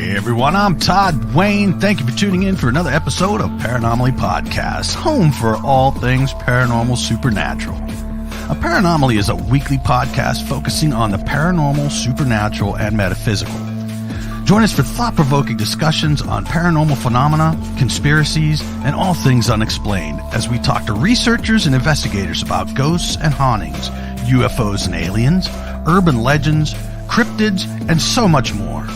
Hey everyone, I'm Todd Wayne. Thank you for tuning in for another episode of Paranomaly Podcast, home for all things paranormal supernatural. A Paranomaly is a weekly podcast focusing on the paranormal, supernatural, and metaphysical. Join us for thought-provoking discussions on paranormal phenomena, conspiracies, and all things unexplained as we talk to researchers and investigators about ghosts and hauntings, UFOs and aliens, urban legends, cryptids, and so much more.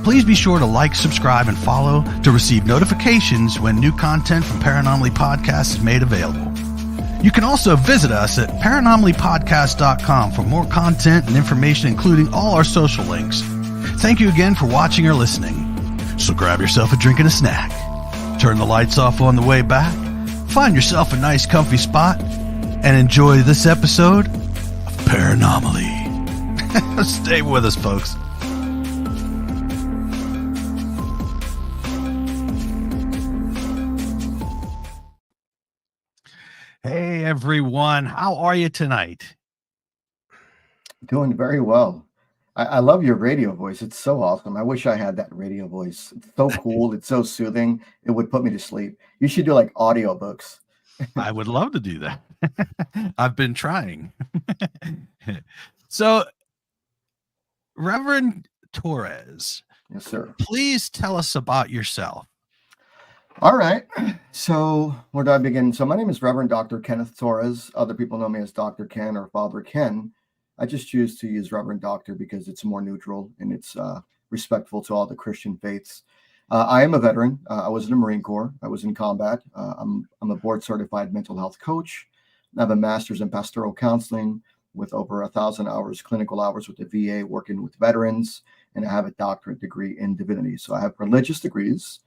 Please be sure to like, subscribe, and follow to receive notifications when new content from Paranomaly Podcast is made available. You can also visit us at paranomalypodcast.com for more content and information, including all our social links. Thank you again for watching or listening. So grab yourself a drink and a snack. Turn the lights off on the way back. Find yourself a nice comfy spot and enjoy this episode of Paranomaly. Stay with us, folks. Hey everyone, how are you tonight? Doing very well. I love your radio voice. It's so awesome. I wish I had that radio voice. It's so cool. It's so soothing. It would put me to sleep. You should do like audiobooks. I would love to do that. I've been trying. So, Reverend Torres. Yes, sir. Please tell us about yourself. All right. So where do I begin? So my name is Reverend Dr. Kenneth Torres. Other people know me as Dr. Ken or Father Ken. I just choose to use Reverend Doctor because it's more neutral and it's respectful to all the Christian faiths. I am a veteran. I was in the Marine Corps. I was in combat. I'm a board certified mental health coach. I have a master's in pastoral counseling with over 1,000 hours, clinical hours with the VA working with veterans. And I have a doctorate degree in divinity. So I have religious degrees,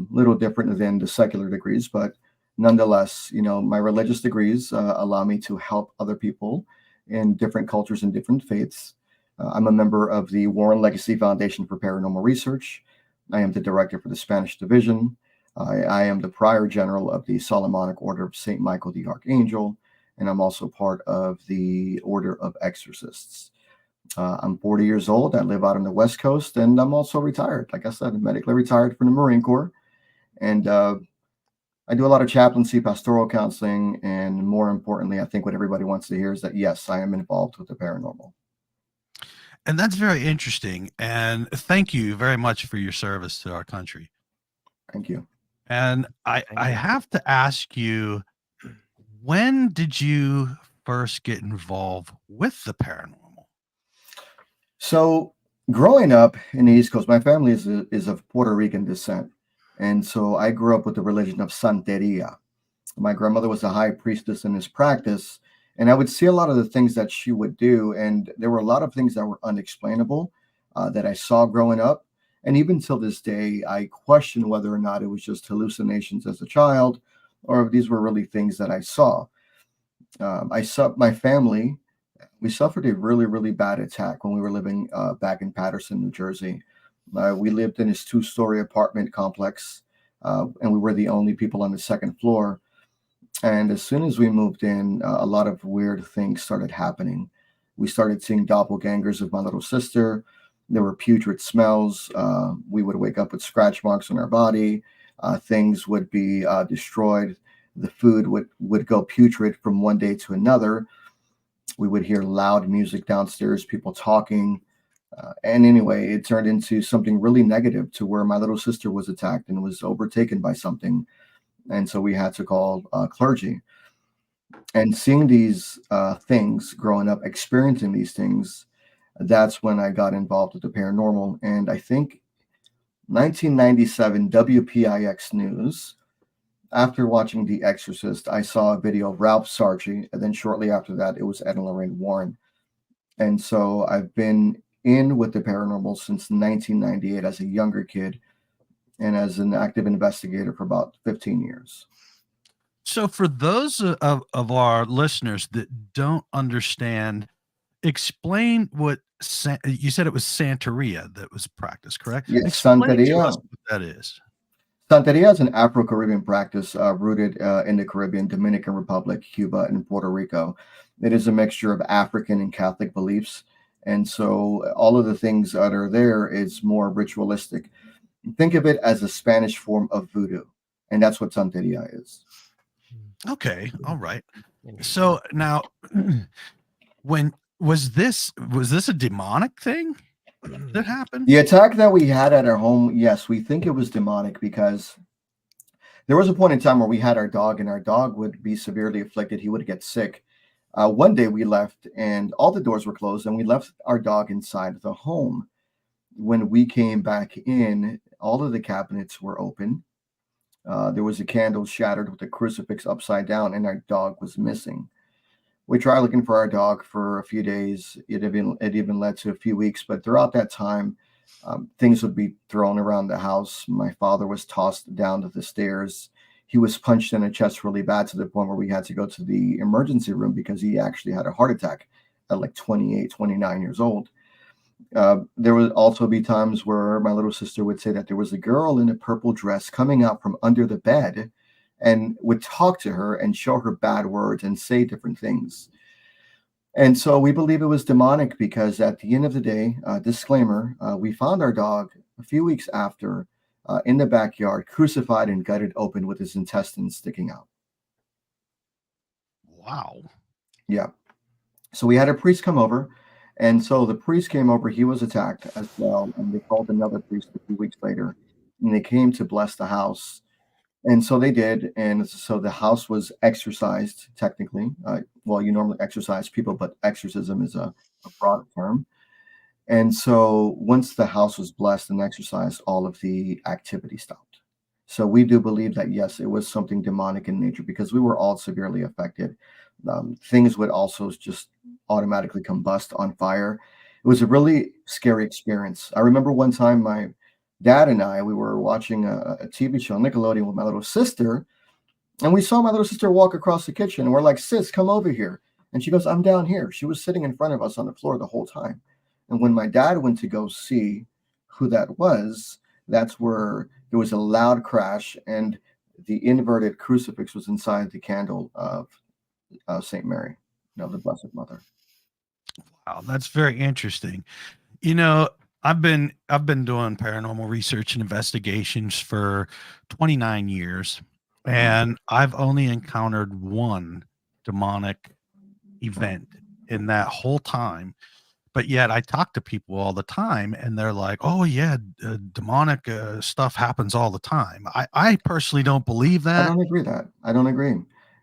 little different than the secular degrees, but nonetheless, you know, my religious degrees allow me to help other people in different cultures and different faiths. I'm a member of the Warren Legacy Foundation for Paranormal Research. I am the director for the Spanish Division. I am the prior general of the Solomonic Order of St. Michael the Archangel, and I'm also part of the Order of Exorcists. I'm 40 years old. I live out on the West Coast, and I'm also retired. Like I said, I'm medically retired from the Marine Corps. And I do a lot of chaplaincy, pastoral counseling, and more importantly, I think what everybody wants to hear is that, yes, I am involved with the paranormal. And that's very interesting. And thank you very much for your service to our country. Thank you. And I have to ask you, when did you first get involved with the paranormal? So growing up in the East Coast, my family is of Puerto Rican descent. And so I grew up with the religion of Santeria. My grandmother was a high priestess in this practice, and I would see a lot of the things that she would do. And there were a lot of things that were unexplainable that I saw growing up. And even till this day, I question whether or not it was just hallucinations as a child, or if these were really things that I saw. My family, we suffered a really, really bad attack when we were living back in Paterson, New Jersey. We lived in this 2-story apartment complex, and we were the only people on the second floor. And as soon as we moved in, a lot of weird things started happening. We started seeing doppelgangers of my little sister. There were putrid smells. We would wake up with scratch marks on our body. Things would be destroyed. The food would go putrid from one day to another. We would hear loud music downstairs, people talking. And anyway, it turned into something really negative to where my little sister was attacked and was overtaken by something. And so we had to call clergy. And seeing these things growing up, experiencing these things, that's when I got involved with the paranormal. And I think 1997 WPIX News, after watching The Exorcist, I saw a video of Ralph Sarchie. And then shortly after that, it was Ed and Lorraine Warren. And so I've been in with the paranormal since 1998 as a younger kid and as an active investigator for about 15 years. So for those of our listeners that don't understand, explain what you said. It was Santeria that was practiced, correct? Yes, explain Santeria. to us what that is. Santeria is an Afro-Caribbean practice rooted in the Caribbean, Dominican Republic, Cuba, and Puerto Rico. It is a mixture of African and Catholic beliefs. And so all of the things that are there is more ritualistic. Think of it as a Spanish form of voodoo, and that's what Santeria is. Okay, all right. Interesting. So now, when was this a demonic thing that happened? The attack that we had at our home, yes, we think it was demonic because there was a point in time where we had our dog, and our dog would be severely afflicted. He would get sick. One day we left, and all the doors were closed, and we left our dog inside the home. When we came back in, all of the cabinets were open. There was a candle shattered with a crucifix upside down, and our dog was missing. We tried looking for our dog for a few days. It even led to a few weeks, but throughout that time, things would be thrown around the house. My father was tossed down to the stairs. He was punched in the chest really bad to the point where we had to go to the emergency room because he actually had a heart attack at like 28, 29 years old. There would also be times where my little sister would say that there was a girl in a purple dress coming out from under the bed and would talk to her and show her bad words and say different things. And so we believe it was demonic because at the end of the day, disclaimer, we found our dog a few weeks after in the backyard, crucified and gutted open with his intestines sticking out. Wow. Yeah. So we had a priest come over. And so the priest came over, he was attacked as well. And they called another priest a few weeks later, and they came to bless the house. And so they did. And so the house was exorcised, technically. Well, you normally exorcise people, but exorcism is a broad term. And so once the house was blessed and exorcised, all of the activity stopped. So we do believe that, yes, it was something demonic in nature because we were all severely affected. Things would also just automatically combust on fire. It was a really scary experience. I remember one time my dad and I, we were watching a TV show on Nickelodeon with my little sister, and we saw my little sister walk across the kitchen, and we're like, sis, come over here. And she goes, I'm down here. She was sitting in front of us on the floor the whole time. And when my dad went to go see who that was, that's where there was a loud crash, and the inverted crucifix was inside the candle of St. Mary, the Blessed Mother. Wow, that's very interesting. You know, I've been doing paranormal research and investigations for 29 years, and I've only encountered one demonic event in that whole time. But yet I talk to people all the time, and they're like, "Oh yeah, demonic stuff happens all the time." I personally don't believe I that. don't agree that. I don't agree.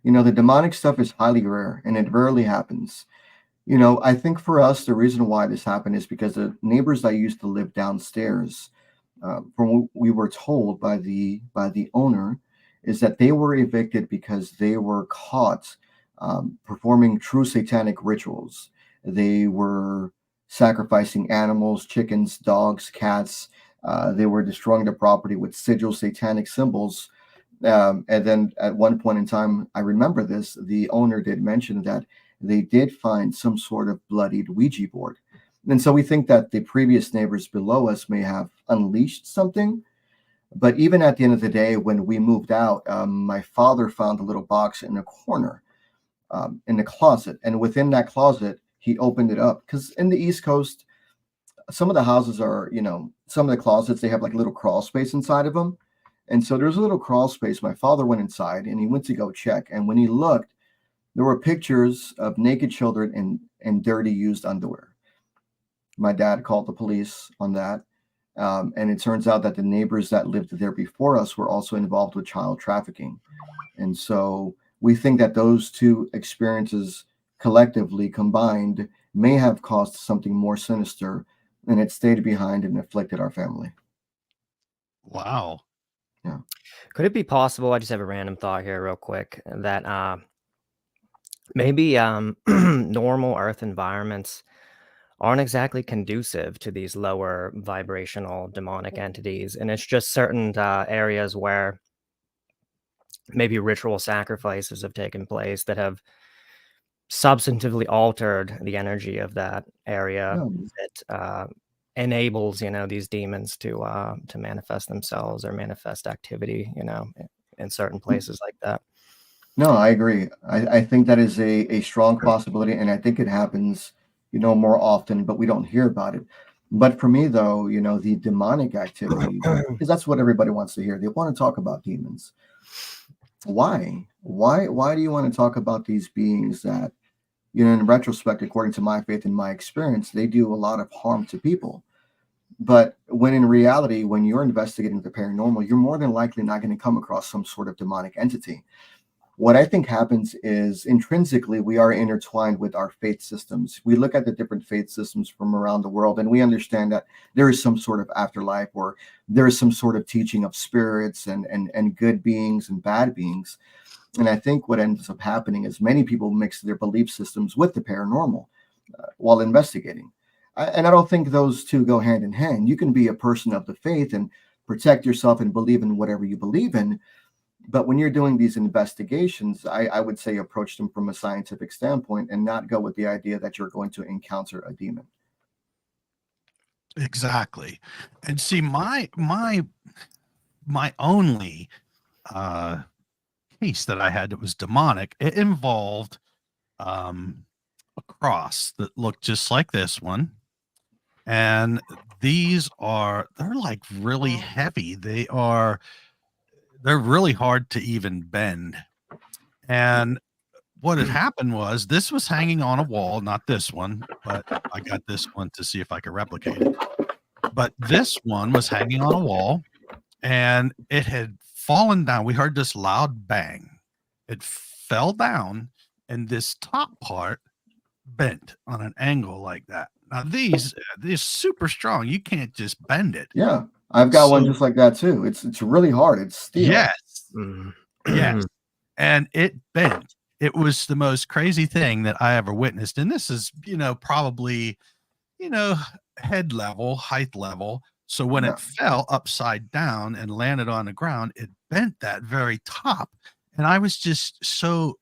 The demonic stuff is highly rare, and it rarely happens. I think for us, the reason why this happened is because the neighbors that used to live downstairs, from what we were told by the owner, is that they were evicted because they were caught performing true satanic rituals. They were sacrificing animals, chickens, dogs, cats. They were destroying the property with sigil satanic symbols. And then at one point in time, I remember this, the owner did mention that they did find some sort of bloodied Ouija board. And so we think that the previous neighbors below us may have unleashed something. But even at the end of the day, when we moved out, my father found a little box in a corner in the closet. And within that closet, he opened it up. Because in the East Coast, some of the houses are, some of the closets, they have like a little crawl space inside of them. And so there's a little crawl space. My father went inside and he went to go check. And when he looked, there were pictures of naked children in dirty used underwear. My dad called the police on that. And it turns out that the neighbors that lived there before us were also involved with child trafficking. And so we think that those two experiences collectively combined may have caused something more sinister, and it stayed behind and afflicted our family. Wow. Yeah. Could it be possible, I just have a random thought here real quick, that maybe normal Earth environments aren't exactly conducive to these lower vibrational demonic entities, and it's just certain areas where maybe ritual sacrifices have taken place that have substantively altered the energy of that area that enables these demons to manifest themselves or manifest activity in certain places like that. No, I agree. I think that is a strong possibility, and I think it happens more often, but we don't hear about it. But for me, though, the demonic activity, because that's what everybody wants to hear. They want to talk about demons. Why? Why do you want to talk about these beings that, in retrospect, according to my faith and my experience, they do a lot of harm to people? But when in reality, when you're investigating the paranormal, you're more than likely not going to come across some sort of demonic entity. What I think happens is intrinsically, we are intertwined with our faith systems. We look at the different faith systems from around the world, and we understand that there is some sort of afterlife, or there is some sort of teaching of spirits and good beings and bad beings. And I think what ends up happening is many people mix their belief systems with the paranormal while investigating. And I don't think those two go hand in hand. You can be a person of the faith and protect yourself and believe in whatever you believe in. But when you're doing these investigations, I would say approach them from a scientific standpoint and not go with the idea that you're going to encounter a demon. Exactly. And see, my only case that I had that was demonic, it involved a cross that looked just like this one. And they're like really heavy. They're really hard to even bend. And what had happened was this was hanging on a wall, not this one, but I got this one to see if I could replicate it. But this one was hanging on a wall, and it had fallen down. We heard this loud bang. It fell down, and this top part bent on an angle like that. Now they're super strong. You can't just bend it. Yeah, I've got one just like that too. It's really hard. It's steel. Yes. Yes. And it bent. It was the most crazy thing that I ever witnessed. And this is, probably, height level. So when it fell upside down and landed on the ground, it bent that very top. And I was just so,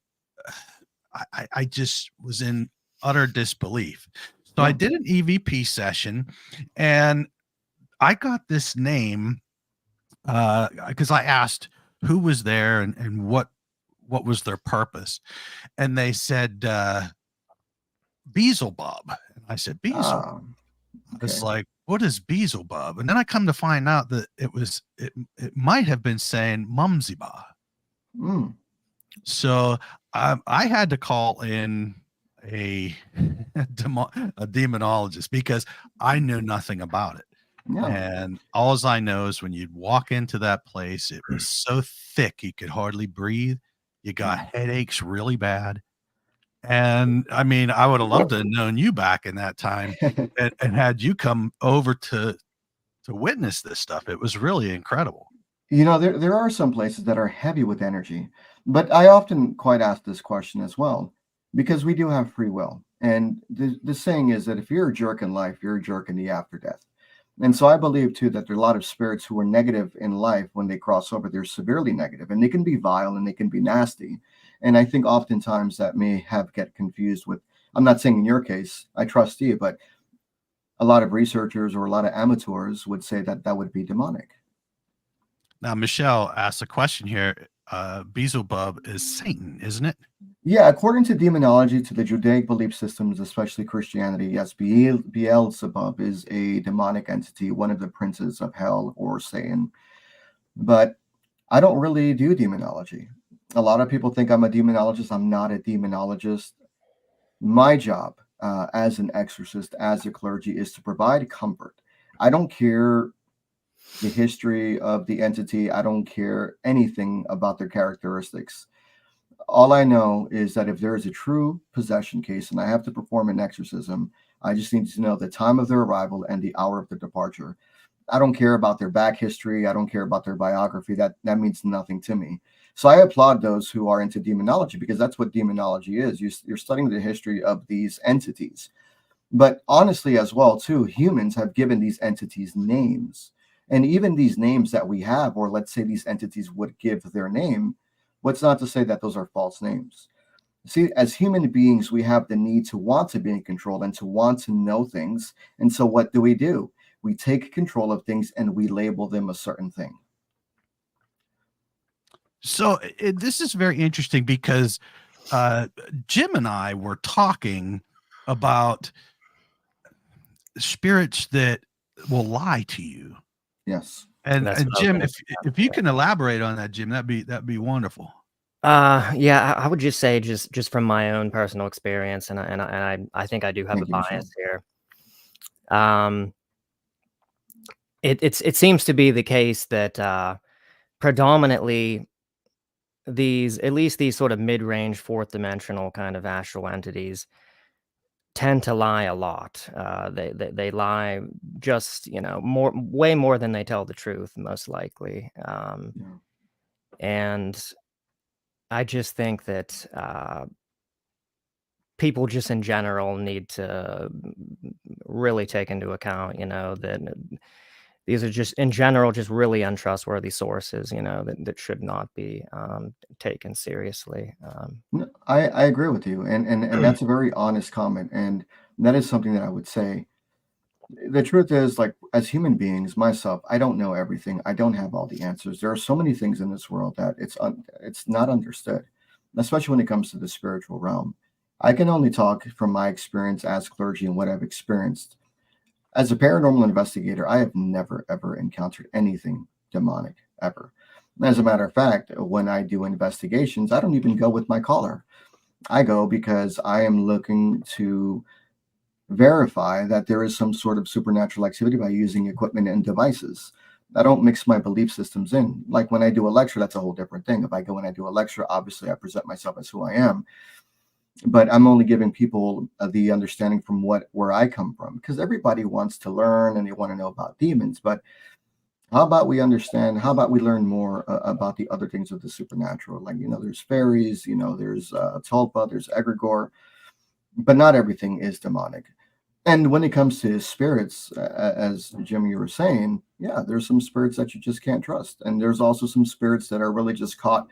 I just was in utter disbelief. So I did an EVP session, and I got this name because I asked who was there and what was their purpose. And they said, Beelzebub. And I said, Beelzebub. Okay. It's like, what is Beelzebub? And then I come to find out that it might have been saying Mumsybah. So I had to call in a demonologist because I knew nothing about it. And all I know is when you'd walk into that place, it was so thick you could hardly breathe. You got headaches really bad. And I mean, I would have loved to have known you back in that time and had you come over to witness this stuff. It was really incredible. There are some places that are heavy with energy, but I often quite ask this question as well, because we do have free will. And the saying is that if you're a jerk in life, you're a jerk in the after death. And so I believe too that there are a lot of spirits who are negative in life. When they cross over, they're severely negative, and they can be vile and they can be nasty. And I think oftentimes that may get confused with, I'm not saying in your case, I trust you, but a lot of researchers or a lot of amateurs would say that that would be demonic. Now, Michelle asked a question here. Beelzebub is Satan, isn't it? Yeah, according to demonology, to the Judaic belief systems, especially Christianity, yes, Beelzebub is a demonic entity, one of the princes of hell or Satan. But I don't really do demonology. A lot of people think I'm a demonologist. I'm not a demonologist. My job as an exorcist, as a clergy, is to provide comfort. I don't care the history of the entity. I don't care anything about their characteristics. All I know is that if there is a true possession case and I have to perform an exorcism, I just need to know the time of their arrival and the hour of their departure. I don't care about their back history. I don't care about their biography. That means nothing to me. So I applaud those who are into demonology, because that's what demonology is. You're studying the history of these entities. But honestly, as well, too, humans have given these entities names. And even these names that we have, or let's say these entities would give their name, what's not to say that those are false names? See, as human beings, we have the need to want to be in control and to want to know things. And so what do? We take control of things and we label them a certain thing. So this is very interesting because Jim and I were talking about spirits that will lie to you. Yes. And That's what I was Jim, gonna if you can elaborate on that, Jim, that'd be wonderful. Yeah, I would just say just from my own personal experience, and I think I do have a Thank you, Michelle. bias here. Um, it seems to be the case that predominantly at least these sort of mid-range fourth dimensional kind of astral entities tend to lie a lot. They lie just, way more than they tell the truth, most likely. Yeah. And I just think that people just in general need to really take into account, that these are just in general just really untrustworthy sources, that should not be taken seriously. No, I agree with you, and that's a very honest comment, and that is something that I would say. The truth is, like, as human beings, myself, I don't know everything. I don't have all the answers. There are so many things in this world that it's not understood, especially when it comes to the spiritual realm. I can only talk from my experience as clergy and what I've experienced. As a paranormal investigator, I have never ever encountered anything demonic ever. As a matter of fact, when I do investigations, I don't even go with my caller. I go because I am looking to verify that there is some sort of supernatural activity by using equipment and devices. I don't mix my belief systems in. Like when I do a lecture, that's a whole different thing. If I go and I do a lecture, obviously I present myself as who I am, but I'm only giving people the understanding from where I come from, because everybody wants to learn and they want to know about demons. But how about we understand? How about we learn more about the other things of the supernatural? Like, there's fairies, there's tulpa, there's egregore, but not everything is demonic. And when it comes to spirits, as Jim, you were saying, yeah, there's some spirits that you just can't trust. And there's also some spirits that are really just caught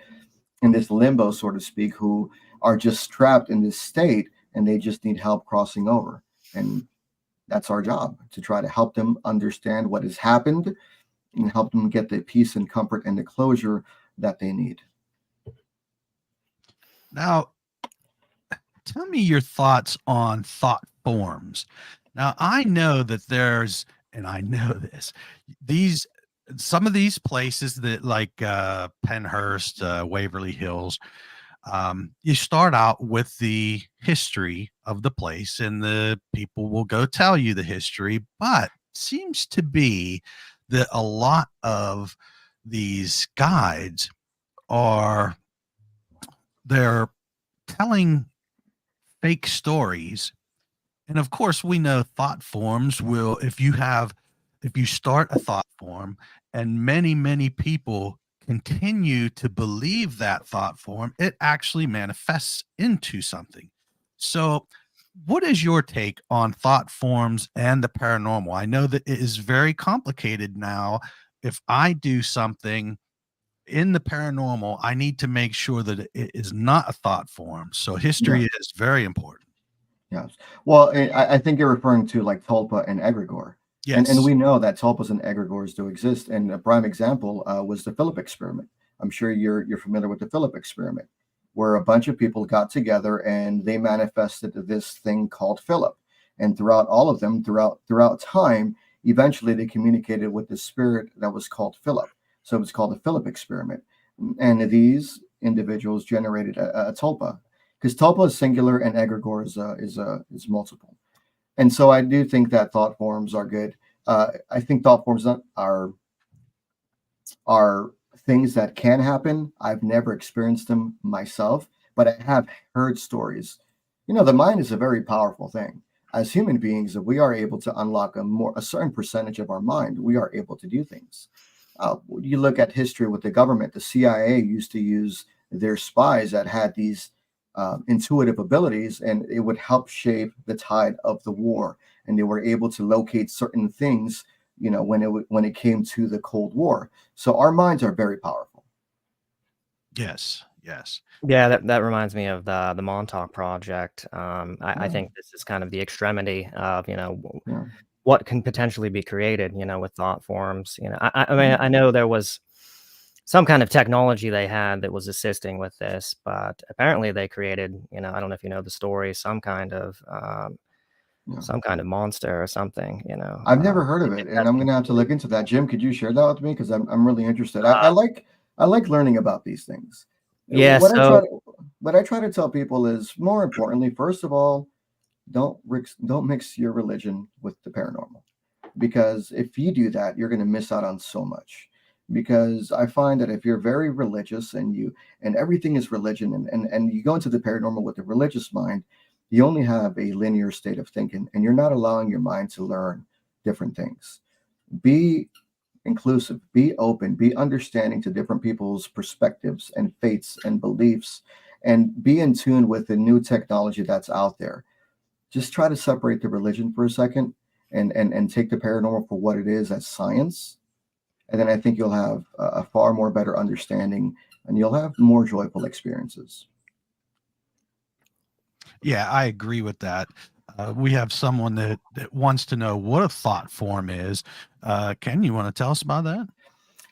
in this limbo, so to speak, who are just trapped in this state and they just need help crossing over. And that's our job, to try to help them understand what has happened and help them get the peace and comfort and the closure that they need. Now, tell me your thoughts on thought forms. Now, I know that and I know some of these places that like Penhurst, Waverly Hills, you start out with the history of the place and the people will go tell you the history, but seems to be that a lot of these guides they're telling fake stories. And of course, we know thought forms will, if you start a thought form and many, many people continue to believe that thought form, it actually manifests into something. So, what is your take on thought forms and the paranormal? I know that it is very complicated now. If I do something in the paranormal, I need to make sure that it is not a thought form. So, Yeah. history is very important. Yes. Well, I think you're referring to like tulpa and egregore. And Yes. we know that tulpas and egregores do exist. And a prime example was the Philip experiment. I'm sure you're familiar with the Philip experiment, where a bunch of people got together and they manifested this thing called Philip. And throughout all of them, throughout time, eventually they communicated with the spirit that was called Philip. So it was called the Philip experiment. And these individuals generated a tulpa, because tulpa is singular and egregore is multiple. And so I do think that thought forms are good. I think thought forms are things that can happen. I've never experienced them myself, but I have heard stories. The mind is a very powerful thing. As human beings, if we are able to unlock a certain percentage of our mind, we are able to do things. You look at history with the government. The CIA used to use their spies that had these intuitive abilities, and it would help shape the tide of the war. And they were able to locate certain things, when it came to the Cold War. So our minds are very powerful. Yes. Yes. Yeah, that reminds me of the Montauk Project. I Yeah, think this is kind of the extremity of, yeah, what can potentially be created, with thought forms. I yeah. mean, I know there was some kind of technology they had that was assisting with this, but apparently they created, I don't know if you know the story, some kind of Yeah. some kind of monster or something, you know. I've never heard of If it, and that's I'm gonna have to look into that. Jim, could you share that with me? Because I'm really interested. I like learning about these things. yeah, What I try so to what I try to tell people is, more importantly, first of all, don't mix your religion with the paranormal, because if you do that, you're going to miss out on so much. Because I find that if you're very religious and everything is religion, and you go into the paranormal with a religious mind, you only have a linear state of thinking, and you're not allowing your mind to learn different things. Be inclusive, be open, be understanding to different people's perspectives and faiths and beliefs, and be in tune with the new technology that's out there. Just try to separate the religion for a second, and take the paranormal for what it is, as science. And then I think you'll have a far more better understanding, and you'll have more joyful experiences. Yeah, I agree with that. We have someone that wants to know what a thought form is. Ken, you want to tell us about that?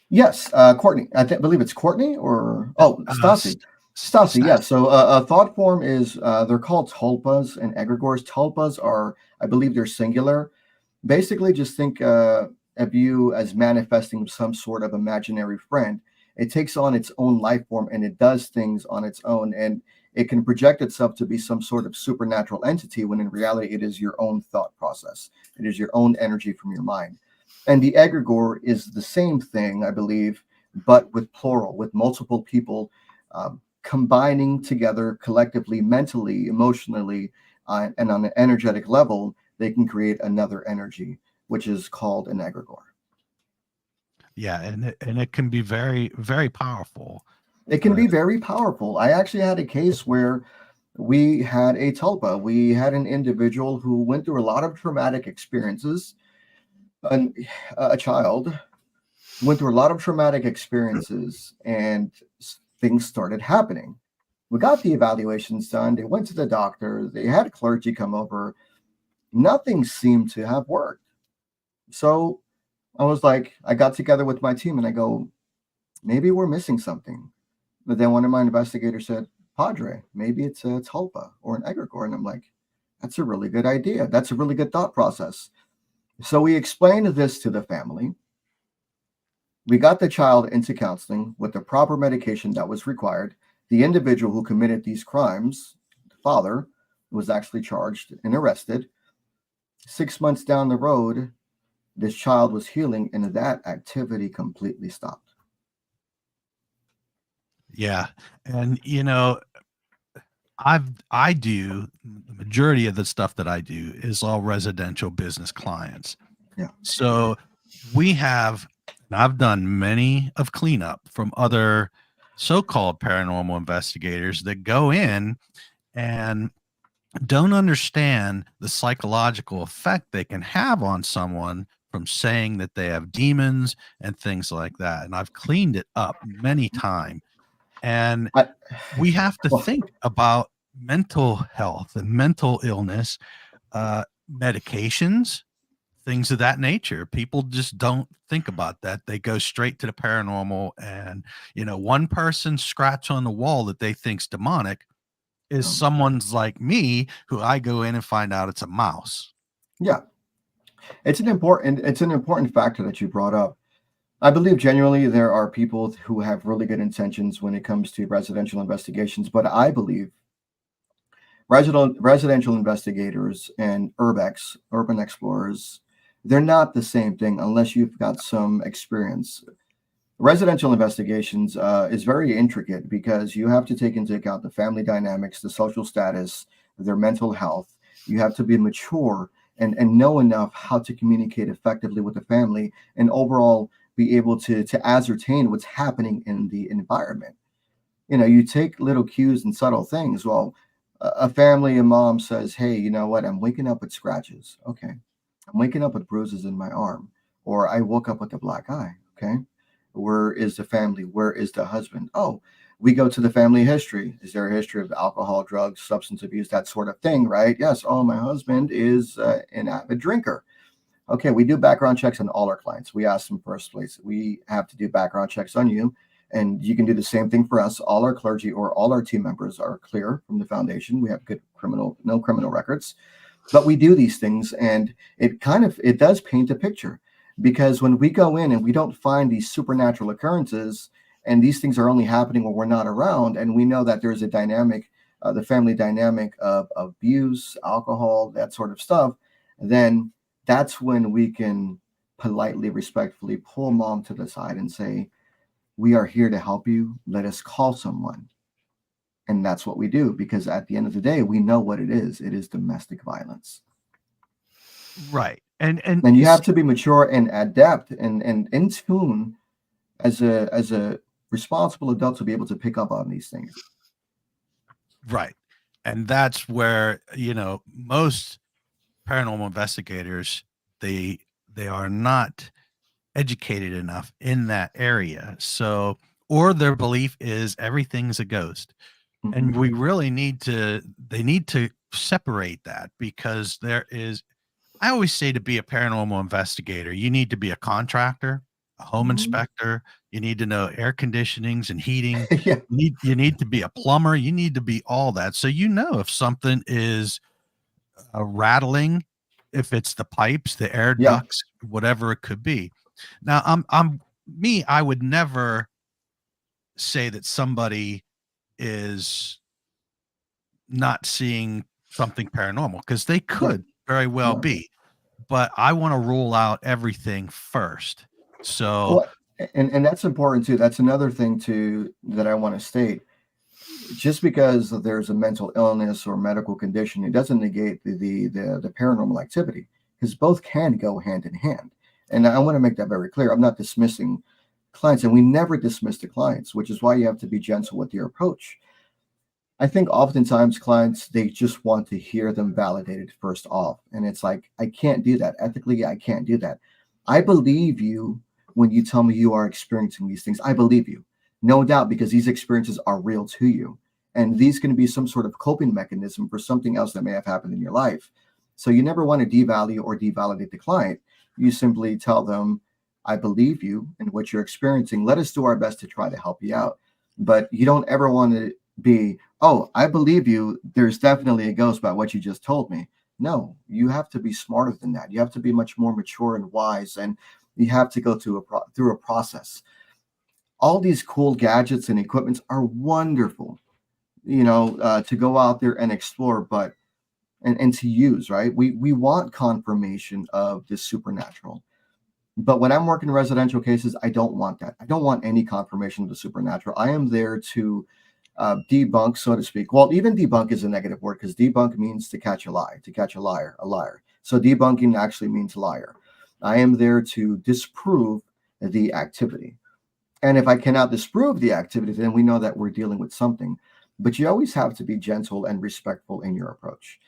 Yes, Courtney. Believe it's Courtney, or Stasi. Stasi, Stas. yes. So a thought form is, they're called tulpas and egregores. Tulpas are, I believe, they're singular. Basically, just think of you as manifesting some sort of imaginary friend. It takes on its own life form, and it does things on its own, and it can project itself to be some sort of supernatural entity, when in reality it is your own thought process. It is your own energy from your mind. And the egregore is the same thing, I believe, but with plural, with multiple people combining together collectively, mentally, emotionally, and on an energetic level. They can create another energy, which is called an egregore. Yeah, and it can be very, very powerful. It can be very powerful. I actually had a case where we had a tulpa. We had an individual who went through a lot of traumatic experiences. And a child went through a lot of traumatic experiences, and things started happening. We got the evaluations done. They went to the doctor. They had clergy come over. Nothing seemed to have worked. So I was like, I got together with my team and I go, maybe we're missing something. But then one of my investigators said, Padre, maybe it's a tulpa or an egregore. And I'm like, that's a really good idea. That's a really good thought process. So we explained this to the family. We got the child into counseling with the proper medication that was required. The individual who committed these crimes, the father, was actually charged and arrested. 6 months down the road, this child was healing, and that activity completely stopped. Yeah, and I do the majority of the stuff that I do is all residential business clients. Yeah. So we have, and I've done many of cleanup from other so-called paranormal investigators that go in and don't understand the psychological effect they can have on someone from saying that they have demons and things like that. And I've cleaned it up many times. And I, we have to well, think about mental health and mental illness, medications, things of that nature. People just don't think about that. They go straight to the paranormal, and one person's scratch on the wall that they think's demonic is someone's like me, who I go in and find out it's a mouse. yeah, it's an important factor that you brought up. I believe genuinely there are people who have really good intentions when it comes to residential investigations, but I believe residential investigators and urban explorers, they're not the same thing unless you've got some experience. Residential investigations is very intricate, because you have to take into account the family dynamics, the social status, their mental health. You have to be mature and know enough how to communicate effectively with the family, and overall be able to ascertain what's happening in the environment. You take little cues and subtle things. Well, a family, a mom says, hey, you know what? I'm waking up with scratches. Okay. I'm waking up with bruises in my arm. Or I woke up with a black eye. Okay. Where is the family? Where is the husband? Oh, we go to the family history. Is there a history of alcohol, drugs, substance abuse, that sort of thing, right? Yes. Oh, my husband is an avid drinker. Okay, we do background checks on all our clients. We ask them first, please. We have to do background checks on you, and you can do the same thing for us. All our clergy or all our team members are clear from the foundation. We have no criminal records. But we do these things, and it does paint a picture, because when we go in and we don't find these supernatural occurrences, and these things are only happening when we're not around, and we know that there's a dynamic, the family dynamic of abuse, alcohol, that sort of stuff, then that's when we can politely, respectfully pull mom to the side and say, we are here to help you. Let us call someone. And that's what we do, because at the end of the day, we know what it is. It is domestic violence. Right. And you have to be mature and adept and in tune as a responsible adult to be able to pick up on these things. Right. And that's where, most paranormal investigators, they are not educated enough in that area. So, or their belief is everything's a ghost. Mm-hmm. And we really they need to separate that, because I always say, to be a paranormal investigator, you need to be a contractor, a home inspector. You need to know air conditionings and heating. Yeah. You need to be a plumber. You need to be all that. So, if something is rattling, if it's the pipes, the air ducts, whatever it could be. Now, I would never say that somebody is not seeing something paranormal, because they could very well be, but I want to rule out everything first. So, and that's important too. That's another thing too that I want to state. Just because there's a mental illness or medical condition, it doesn't negate the paranormal activity, because both can go hand in hand. And I want to make that very clear. I'm not dismissing clients, and we never dismiss the clients, which is why you have to be gentle with your approach. I think oftentimes clients, they just want to hear them validated first off. And it's like, I can't do that. Ethically, I can't do that. I believe you when you tell me you are experiencing these things. I believe you, no doubt, because these experiences are real to you. And these can be some sort of coping mechanism for something else that may have happened in your life. So you never want to devalue or devalidate the client. You simply tell them, I believe you in what you're experiencing. Let us do our best to try to help you out. But you don't ever want to be, oh, I believe you. There's definitely a ghost by what you just told me. No, you have to be smarter than that. You have to be much more mature and wise, and you have to go through a process. All these cool gadgets and equipments are wonderful, to go out there and explore, but and to use, right? We want confirmation of the supernatural. But when I'm working residential cases, I don't want that. I don't want any confirmation of the supernatural. I am there to debunk, so to speak. Well, even debunk is a negative word, because debunk means to catch a lie, to catch a liar. So debunking actually means liar. I am there to disprove the activity. And if I cannot disprove the activity, then we know that we're dealing with something. But you always have to be gentle and respectful in your approach.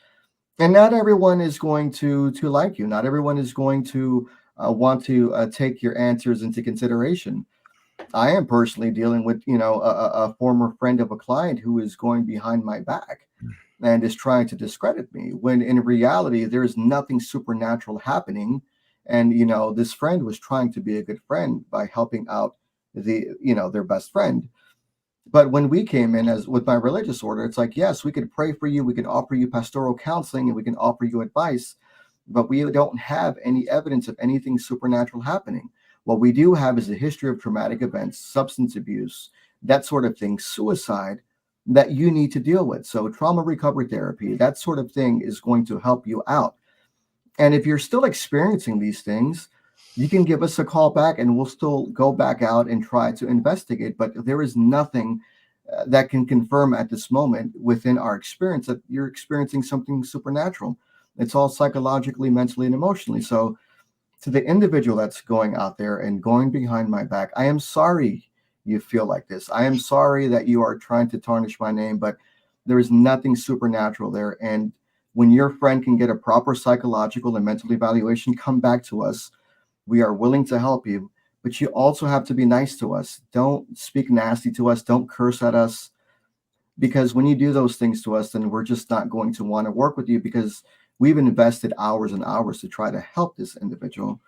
And not everyone is going to like you. Not everyone is going to want to take your answers into consideration. I am personally dealing with, a former friend of a client who is going behind my back and is trying to discredit me, when in reality, there is nothing supernatural happening. And, this friend was trying to be a good friend by helping out their best friend. But when we came in as with my religious order, it's like, yes, we could pray for you. We can offer you pastoral counseling, and we can offer you advice, but we don't have any evidence of anything supernatural happening. What we do have is a history of traumatic events, substance abuse, that sort of thing, suicide, that you need to deal with. So trauma recovery therapy, that sort of thing is going to help you out. And if you're still experiencing these things, you can give us a call back, and we'll still go back out and try to investigate. But there is nothing that can confirm at this moment within our experience that you're experiencing something supernatural. It's all psychologically, mentally, and emotionally. So to the individual that's going out there and going behind my back, I am sorry you feel like this. I am sorry that you are trying to tarnish my name, but there is nothing supernatural there. And when your friend can get a proper psychological and mental evaluation, come back to us. We are willing to help you, but you also have to be nice to us. Don't speak nasty to us. Don't curse at us, because when you do those things to us, then we're just not going to want to work with you, because we've invested hours and hours to try to help this individual.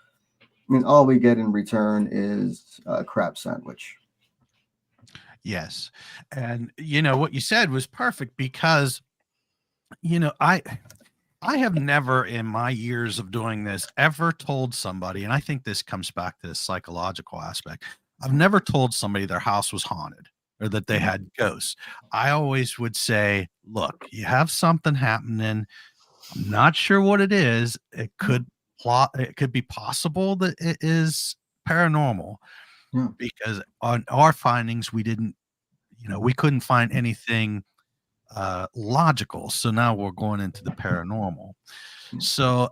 And all we get in return is a crap sandwich. Yes. And what you said was perfect, because I have never in my years of doing this ever told somebody, and I think this comes back to the psychological aspect. I've never told somebody their house was haunted or that they had ghosts. I always would say, look, you have something happening. I'm not sure what it is. It could be possible that it is paranormal Yeah. because on our findings we couldn't find anything logical. So now we're going into the paranormal. Yeah. So,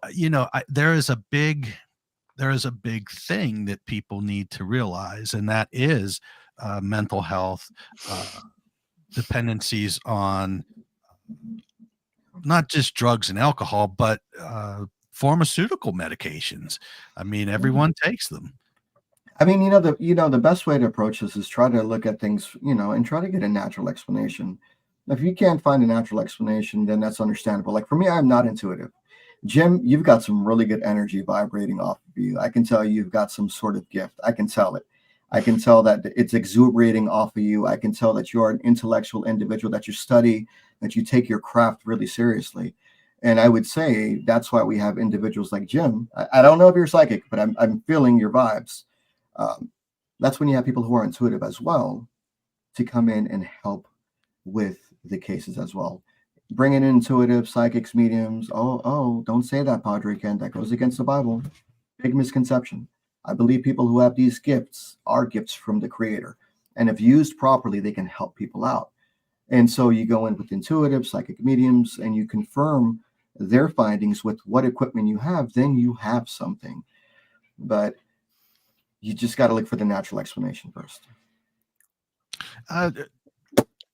there is a big thing that people need to realize, and that is mental health, uh, dependencies on not just drugs and alcohol, but pharmaceutical medications. I mean, everyone takes them. I mean, the best way to approach this is try to look at things, and try to get a natural explanation. If you can't find a natural explanation, then that's understandable. Like for me, I'm not intuitive. Jim, you've got some really good energy vibrating off of you. I can tell you've got some sort of gift. I can tell it. I can tell that it's exuberating off of you. I can tell that you're an intellectual individual, that you study, that you take your craft really seriously. And I would say that's why we have individuals like Jim. I don't know if you're psychic, but I'm feeling your vibes. That's when you have people who are intuitive as well to come in and help with the cases as well. Bring in intuitive psychics, mediums. Oh, don't say that, Padre Ken. That goes against the Bible. Big misconception. I believe people who have these gifts are gifts from the Creator. And if used properly, they can help people out. And so you go in with intuitive psychic mediums and you confirm their findings with what equipment you have, then you have something. But you just got to look for the natural explanation first.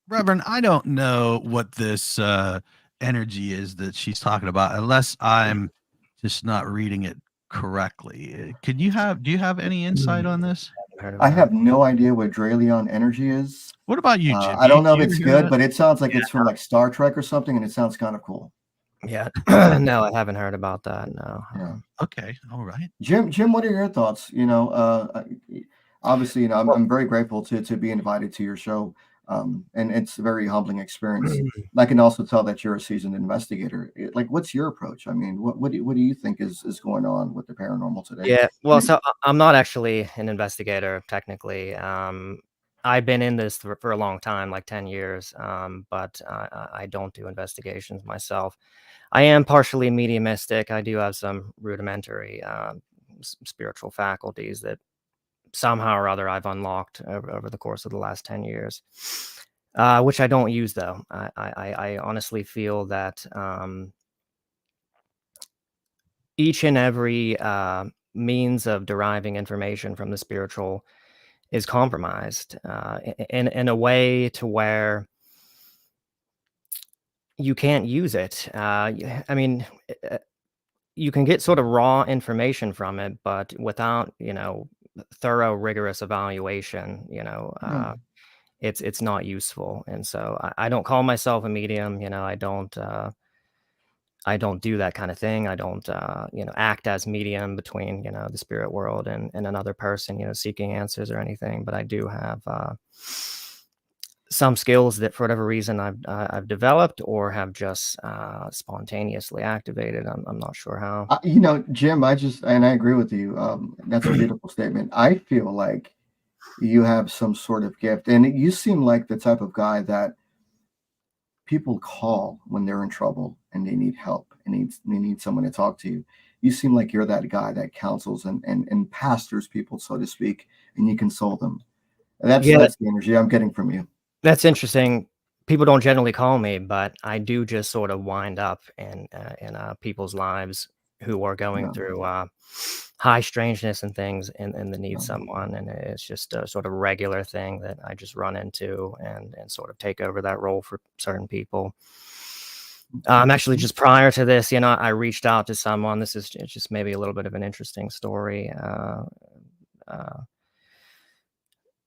Reverend, I don't know what this energy is that she's talking about, unless I'm just not reading it correctly. Do you have any insight on this? I have no idea what Dralion energy is. What about you, Jim? I don't know if You it's hear good, that? but it sounds like it's from like Star Trek or something, and it sounds kind of cool. Yeah. No, I haven't heard about that. No. Yeah. Okay. All right. Jim, what are your thoughts? Obviously, I'm very grateful to be invited to your show. And it's a very humbling experience. I can also tell that you're a seasoned investigator. Like, what's your approach? I mean, what do you think is going on with the paranormal today? Yeah. Well, so I'm not actually an investigator technically. I've been in this for a long time, like 10 years, but I don't do investigations myself. I am partially mediumistic. I do have some rudimentary spiritual faculties that somehow or other I've unlocked over the course of the last 10 years, which I don't use, though. I honestly feel that each and every means of deriving information from the spiritual is compromised in a way to where you can't use it. I mean, you can get sort of raw information from it, but without, thorough, rigorous evaluation, it's not useful. And so I don't call myself a medium. I don't do that kind of thing. I don't, act as medium between, the spirit world and another person, seeking answers or anything. But I do have some skills that, for whatever reason, I've developed or have just spontaneously activated. I'm not sure how. Jim, I agree with you. That's a beautiful statement. I feel like you have some sort of gift, and you seem like the type of guy that people call when they're in trouble and they need help and they need someone to talk to. You seem like you're that guy that counsels and pastors people, so to speak, and you console them. That's the energy I'm getting from you. That's interesting. People don't generally call me, but I do just sort of wind up in people's lives who are going through high strangeness and things and they need someone. And it's just a sort of regular thing that I just run into and sort of take over that role for certain people. Actually, just prior to this, I reached out to someone. This is just maybe a little bit of an interesting story.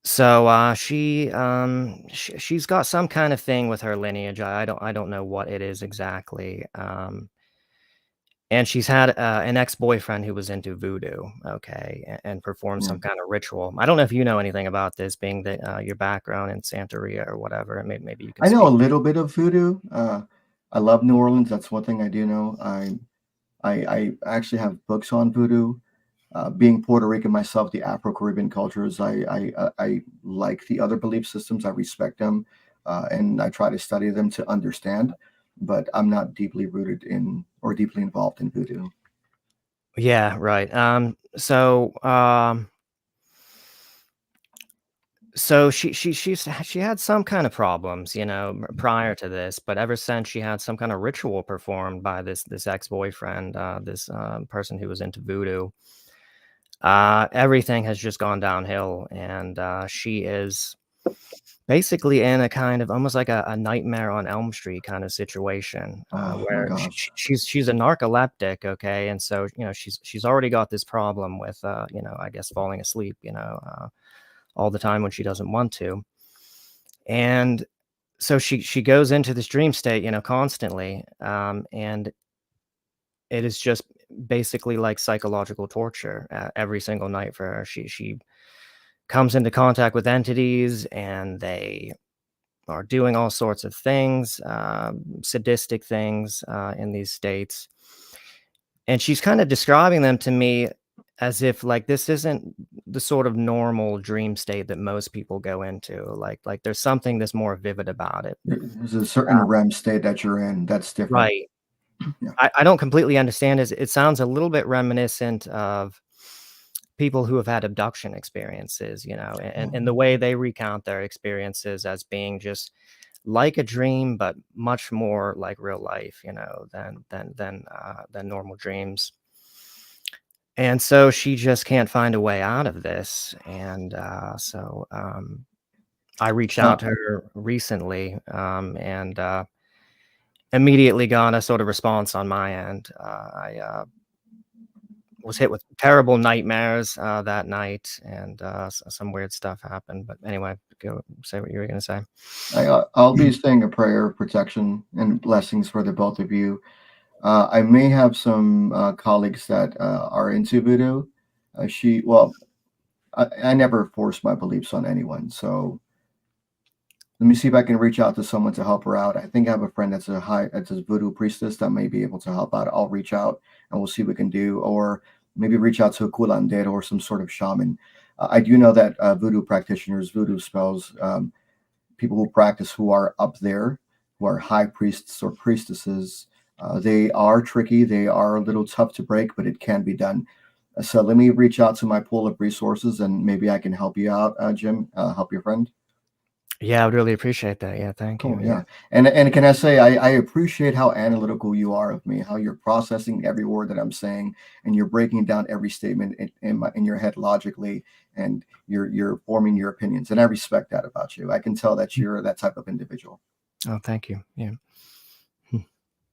So she's got some kind of thing with her lineage. I don't know what it is exactly. And she's had an ex-boyfriend who was into voodoo, okay, and performed some kind of ritual. I don't know if you know anything about this, being that your background in Santeria or whatever. Maybe you can. I know a little bit of voodoo. I love New Orleans. That's one thing I do know. I actually have books on voodoo. Being Puerto Rican myself, the Afro-Caribbean cultures, I like the other belief systems. I respect them, and I try to study them to understand. But I'm not deeply rooted in or deeply involved in voodoo. Yeah, right. So she had some kind of problems, prior to this, but ever since she had some kind of ritual performed by this ex-boyfriend, this person who was into voodoo, everything has just gone downhill, and she is basically in a kind of almost like a Nightmare on Elm Street kind of situation, Oh my where gosh. she's a narcoleptic, okay, and so she's already got this problem with I guess falling asleep, all the time when she doesn't want to. And so she goes into this dream state, constantly, and it is just basically like psychological torture every single night for her. She comes into contact with entities, and they are doing all sorts of things, sadistic things, in these states. And she's kind of describing them to me as if like this isn't the sort of normal dream state that most people go into. Like there's something that's more vivid about it. There's a certain REM state that you're in that's different. Right. Yeah. I don't completely understand it. It sounds a little bit reminiscent of people who have had abduction experiences, and the way they recount their experiences as being just like a dream, but much more like real life, than normal dreams. And so she just can't find a way out of this. And so I reached out to her recently, and immediately got a sort of response on my end. I was hit with terrible nightmares that night, and some weird stuff happened. But anyway, go say what you were going to say. I'll be saying a prayer of protection and blessings for the both of you. I may have some colleagues that are into voodoo. I never force my beliefs on anyone. So let me see if I can reach out to someone to help her out. I think I have a friend that's a voodoo priestess that may be able to help out. I'll reach out and we'll see what we can do, or maybe reach out to a curandero or some sort of shaman. I do know that voodoo practitioners, voodoo spells, people who practice who are up there, who are high priests or priestesses, they are tricky. They are a little tough to break, but it can be done. So let me reach out to my pool of resources, and maybe I can help you out, Jim. Help your friend. Yeah, I would really appreciate that. Yeah, thank Cool. you. Yeah. And can I say I appreciate how analytical you are of me, how you're processing every word that I'm saying, and you're breaking down every statement in your head logically, and you're forming your opinions. And I respect that about you. I can tell that you're that type of individual. Oh, thank you. Yeah.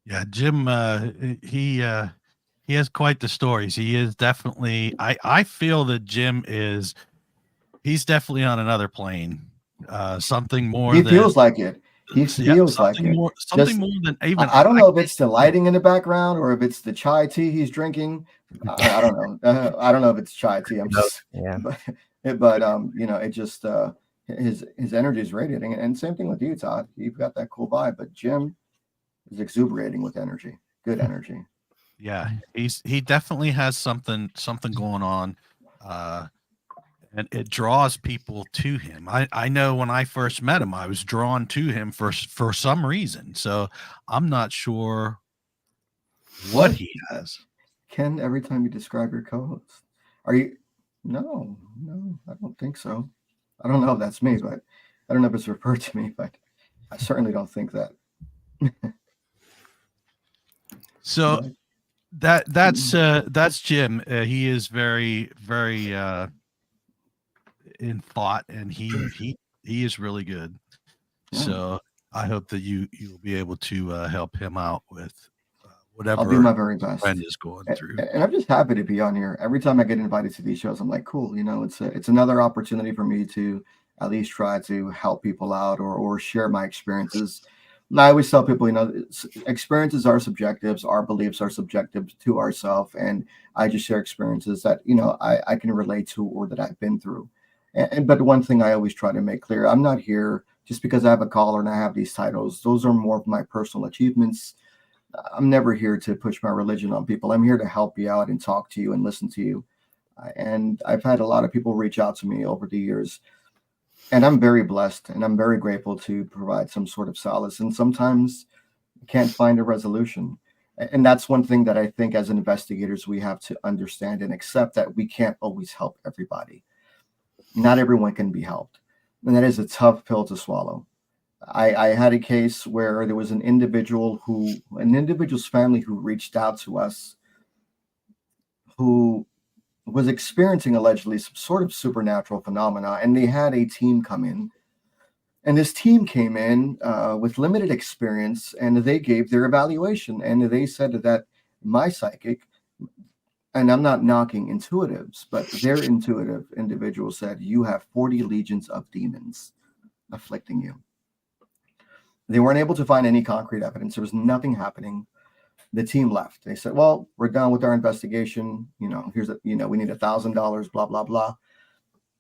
Yeah, Jim, he has quite the stories. He is definitely. I feel that he's definitely on another plane. Something more He than feels like it. He yeah, feels like it. something more than even I don't know if it's the lighting in the background or if it's the chai tea he's drinking. I don't know. I don't know if it's chai tea. Yeah. But it just his energy is radiating, and same thing with you, Todd. You've got that cool vibe, but Jim is exuberating with energy, good energy. Yeah, he definitely has something going on, and it draws people to him. I know when I first met him, I was drawn to him for some reason. So I'm not sure what he has. Ken, every time you describe your co-host, are you? No, I don't think so. I don't know if that's me, but I don't know if it's referred to me, but I certainly don't think that. So that's Jim. He is very in thought, and he is really good. So I hope that you'll be able to help him out with whatever I'll do my very best. friend is going through. And I'm just happy to be on here. Every time I get invited to these shows, I'm like, cool. It's another opportunity for me to at least try to help people out or share my experiences. And I always tell people, experiences are subjective. Our beliefs are subjective to ourselves. And I just share experiences that, I can relate to or that I've been through. But one thing I always try to make clear, I'm not here just because I have a collar and I have these titles. Those are more of my personal achievements. I'm never here to push my religion on people. I'm here to help you out and talk to you and listen to you. And I've had a lot of people reach out to me over the years, and I'm very blessed and I'm very grateful to provide some sort of solace. And sometimes you can't find a resolution. And that's one thing that I think as investigators, we have to understand and accept, that we can't always help everybody. Not everyone can be helped. And that is a tough pill to swallow. I had a case where there was an individual's family who reached out to us, who was experiencing allegedly some sort of supernatural phenomena, and they had a team come in. And this team came in with limited experience, and they gave their evaluation, and they said that my psychic, and I'm not knocking intuitives, but their intuitive individual said, you have 40 legions of demons afflicting you. They weren't able to find any concrete evidence. There was nothing happening. The team left. They said, well, we're done with our investigation. We need $1,000, blah, blah, blah.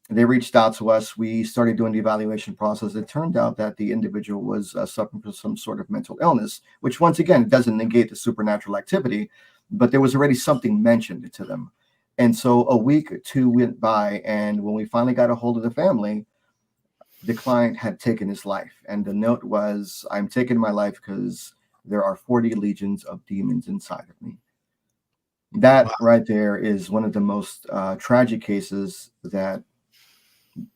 They reached out to us. We started doing the evaluation process. It turned out that the individual was suffering from some sort of mental illness, which once again, doesn't negate the supernatural activity, but there was already something mentioned to them. And so a week or two went by, and when we finally got a hold of the family, the client had taken his life. And the note was, I'm taking my life because there are 40 legions of demons inside of me. That right there is one of the most tragic cases that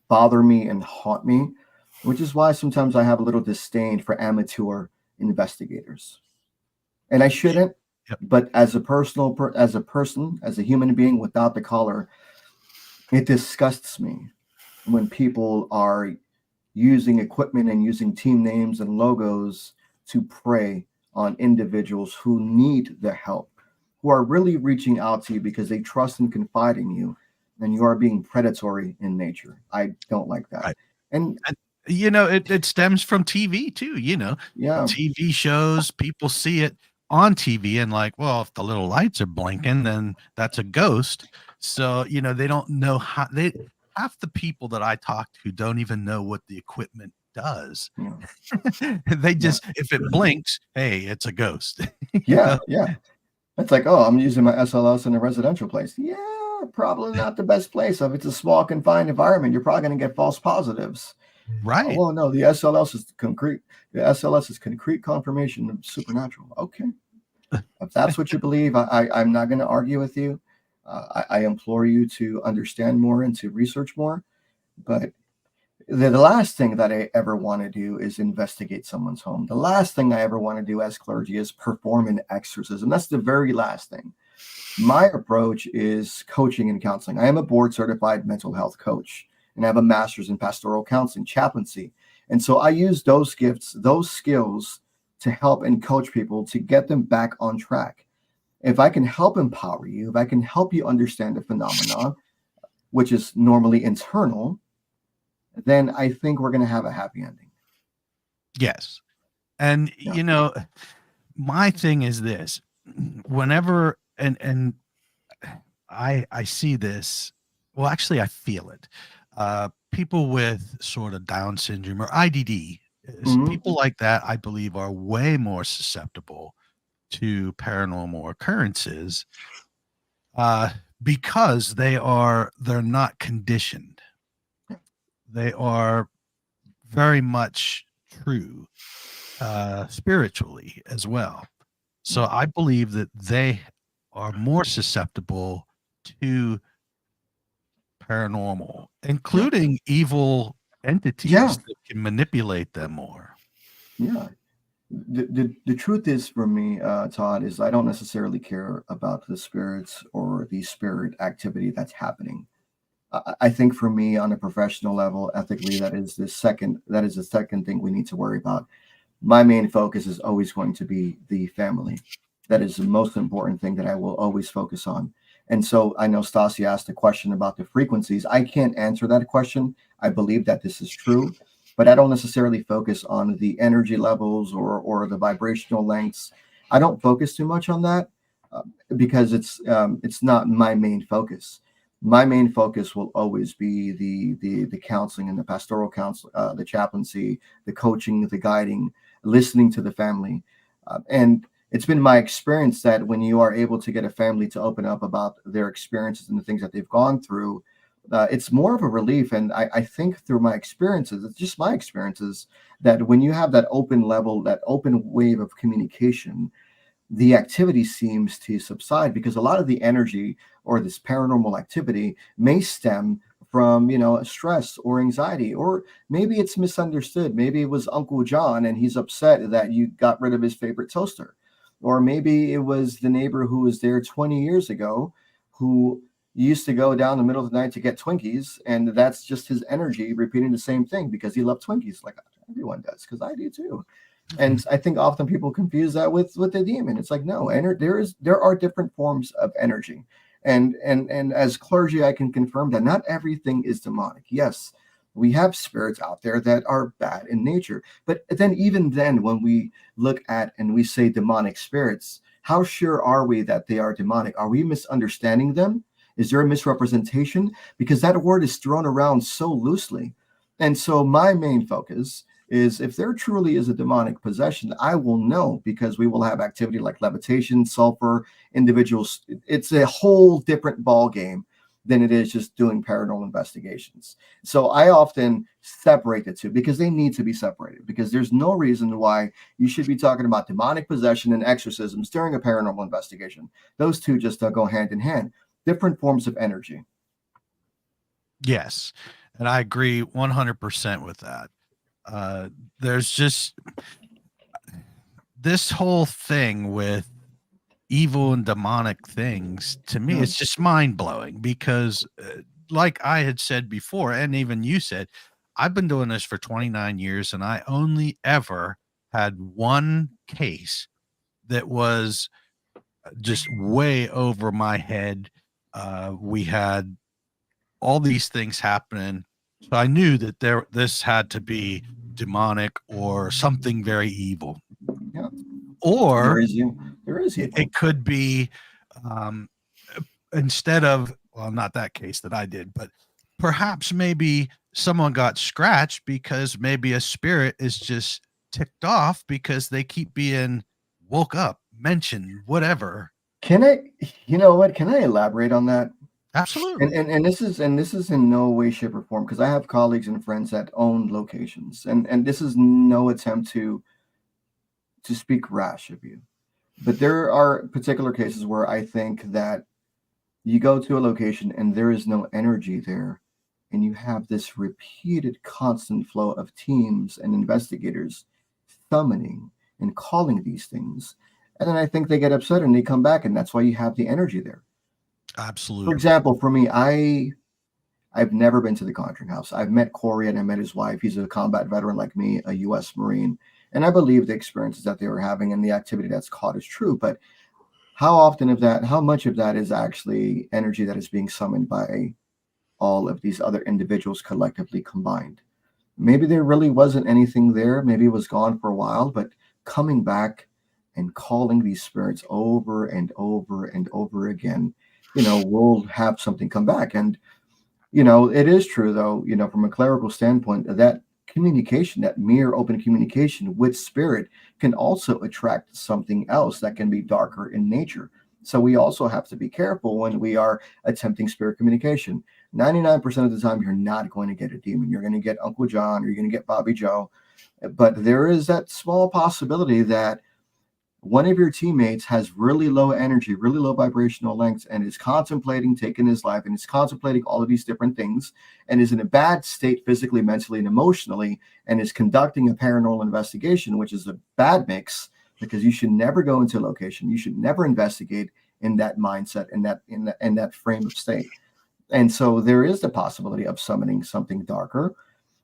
bother me and haunt me, which is why sometimes I have a little disdain for amateur investigators. And I shouldn't, but as a person, as a human being without the collar, it disgusts me when people are using equipment and using team names and logos to prey on individuals who need the help, who are really reaching out to you because they trust and confide in you, and you are being predatory in nature. I don't like that. Right. And it stems from TV too, yeah, TV shows, people see it on TV and like, well, if the little lights are blinking, then that's a ghost. So, they don't know how half the people that I talk to don't even know what the equipment does. yeah. They just, if it blinks, hey, it's a ghost. Yeah. It's like, oh, I'm using my SLS in a residential place. Yeah, probably not the best place. If it's a small confined environment, you're probably going to get false positives. Right. Oh, well, no, the SLS is concrete. The SLS is concrete confirmation of supernatural. Okay. If that's what you believe, I'm not going to argue with you. I implore you to understand more and to research more. But the last thing that I ever want to do is investigate someone's home. The last thing I ever want to do as clergy is perform an exorcism. That's the very last thing. My approach is coaching and counseling. I am a board certified mental health coach, and I have a master's in pastoral counseling, chaplaincy. And so I use those gifts, those skills to help and coach people to get them back on track. If I can help empower you, if I can help you understand the phenomenon, which is normally internal, then I think we're going to have a happy ending. Yes. And, my thing is this, whenever, and I see this, well, actually I feel it. People with sort of Down syndrome or IDD, people like that, I believe, are way more susceptible to paranormal occurrences because they're not conditioned. They are very much true spiritually as well. So I believe that they are more susceptible to paranormal, including evil entities that can manipulate them more. Yeah. The truth is, for me, Todd, is I don't necessarily care about the spirits or the spirit activity that's happening. I think for me, on a professional level, ethically, that is the second thing we need to worry about. My main focus is always going to be the family. That is the most important thing that I will always focus on. And so I know Stasi asked a question about the frequencies. I can't answer that question. I believe that this is true, but I don't necessarily focus on the energy levels or the vibrational lengths. I don't focus too much on that because it's not my main focus. my main focus will always be the counseling and the pastoral counsel, the chaplaincy, the coaching, the guiding, listening to the family. And it's been my experience that when you are able to get a family to open up about their experiences and the things that they've gone through, it's more of a relief. And I think through my experiences, it's just my experiences, that when you have that open level, that open wave of communication, the activity seems to subside, because a lot of the energy or this paranormal activity may stem from, stress or anxiety, or maybe it's misunderstood. Maybe it was Uncle John and he's upset that you got rid of his favorite toaster, or maybe it was the neighbor who was there 20 years ago who used to go down the middle of the night to get Twinkies, and that's just his energy repeating the same thing because he loved Twinkies, like everyone does, because I do too. And I think often people confuse that with the demon. It's like, no, there are different forms of energy. And as clergy, I can confirm that not everything is demonic. Yes, we have spirits out there that are bad in nature. But then, even then, when we look at and we say demonic spirits, how sure are we that they are demonic? Are we misunderstanding them? Is there a misrepresentation? Because that word is thrown around so loosely. And so my main focus is, if there truly is a demonic possession, I will know, because we will have activity like levitation, sulfur, individuals. It's a whole different ball game than it is just doing paranormal investigations. So I often separate the two, because they need to be separated, because there's no reason why you should be talking about demonic possession and exorcisms during a paranormal investigation. Those two just go hand in hand. Different forms of energy. Yes. And I agree 100% with that. There's just this whole thing with evil and demonic things. To me, it's just mind blowing, because like I had said before, and even you said, I've been doing this for 29 years and I only ever had one case that was just way over my head. We had all these things happening, so I knew that this had to be demonic or something very evil. Yeah. Or there is evil. It could be, instead of, well, not that case that I did, but perhaps maybe someone got scratched because maybe a spirit is just ticked off because they keep being woke up, mentioned, whatever. Can I elaborate on that? Absolutely. And this is in no way, shape, or form, because I have colleagues and friends that own locations, and this is no attempt to speak rash of you, but there are particular cases where I think that you go to a location and there is no energy there, and you have this repeated constant flow of teams and investigators summoning and calling these things, and then I think they get upset and they come back, and that's why you have the energy there. Absolutely. For example, for me, I've never been to the Conjuring House. I've met Corey and I met his wife. He's a combat veteran like me, a U.S. Marine. And I believe the experiences that they were having and the activity that's caught is true. But how much of that is actually energy that is being summoned by all of these other individuals collectively combined? Maybe there really wasn't anything there. Maybe it was gone for a while, but coming back and calling these spirits over and over and over again, we'll have something come back. And it is true, though, from a clerical standpoint, that communication, that mere open communication with spirit, can also attract something else that can be darker in nature. So we also have to be careful when we are attempting spirit communication. 99% of the time, you're not going to get a demon. You're going to get Uncle John, or you're going to get Bobby Joe. But there is that small possibility that one of your teammates has really low energy, really low vibrational lengths, and is contemplating taking his life, and is contemplating all of these different things, and is in a bad state physically, mentally, and emotionally, and is conducting a paranormal investigation, which is a bad mix, because you should never go into a location. You should never investigate in that mindset, in that frame of state. And so there is the possibility of summoning something darker.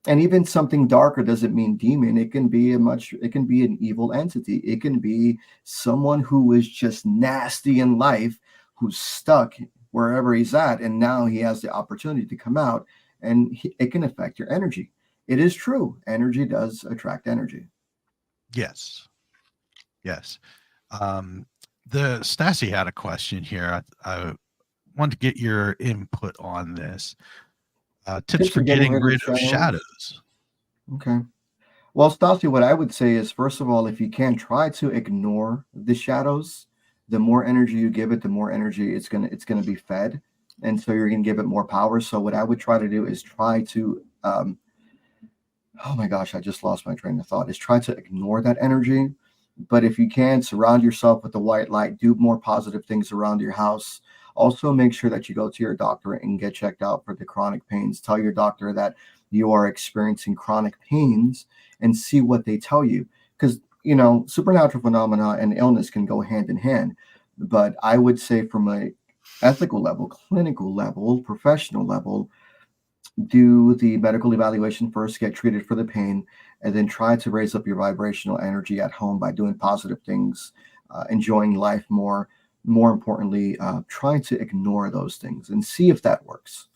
And even something darker doesn't mean demon. It can be an evil entity. It can be someone who is just nasty in life, who's stuck wherever he's at, and now he has the opportunity to come out, and it can affect your energy. It is true. Energy does attract energy. Yes. The Stassi had a question here. want to get your input on this. Tips Tips for for getting getting rid of rid of shadows. shadows. Okay. Well, Stassi, what I would say is, first of all, if you can, try to ignore the shadows. The more energy you give it, the more energy it's gonna be fed, and so you're gonna give it more power. So what I would try to do is try to oh my gosh, I just lost my train of thought. Is try to ignore that energy. But if you can, surround yourself with the white light, do more positive things around your house. Also, make sure that you go to your doctor and get checked out for the chronic pains. Tell your doctor that you are experiencing chronic pains and see what they tell you. Because, supernatural phenomena and illness can go hand in hand. But I would say, from a ethical level, clinical level, professional level, do the medical evaluation first, get treated for the pain, and then try to raise up your vibrational energy at home by doing positive things, enjoying life more. More importantly, trying to ignore those things and see if that works.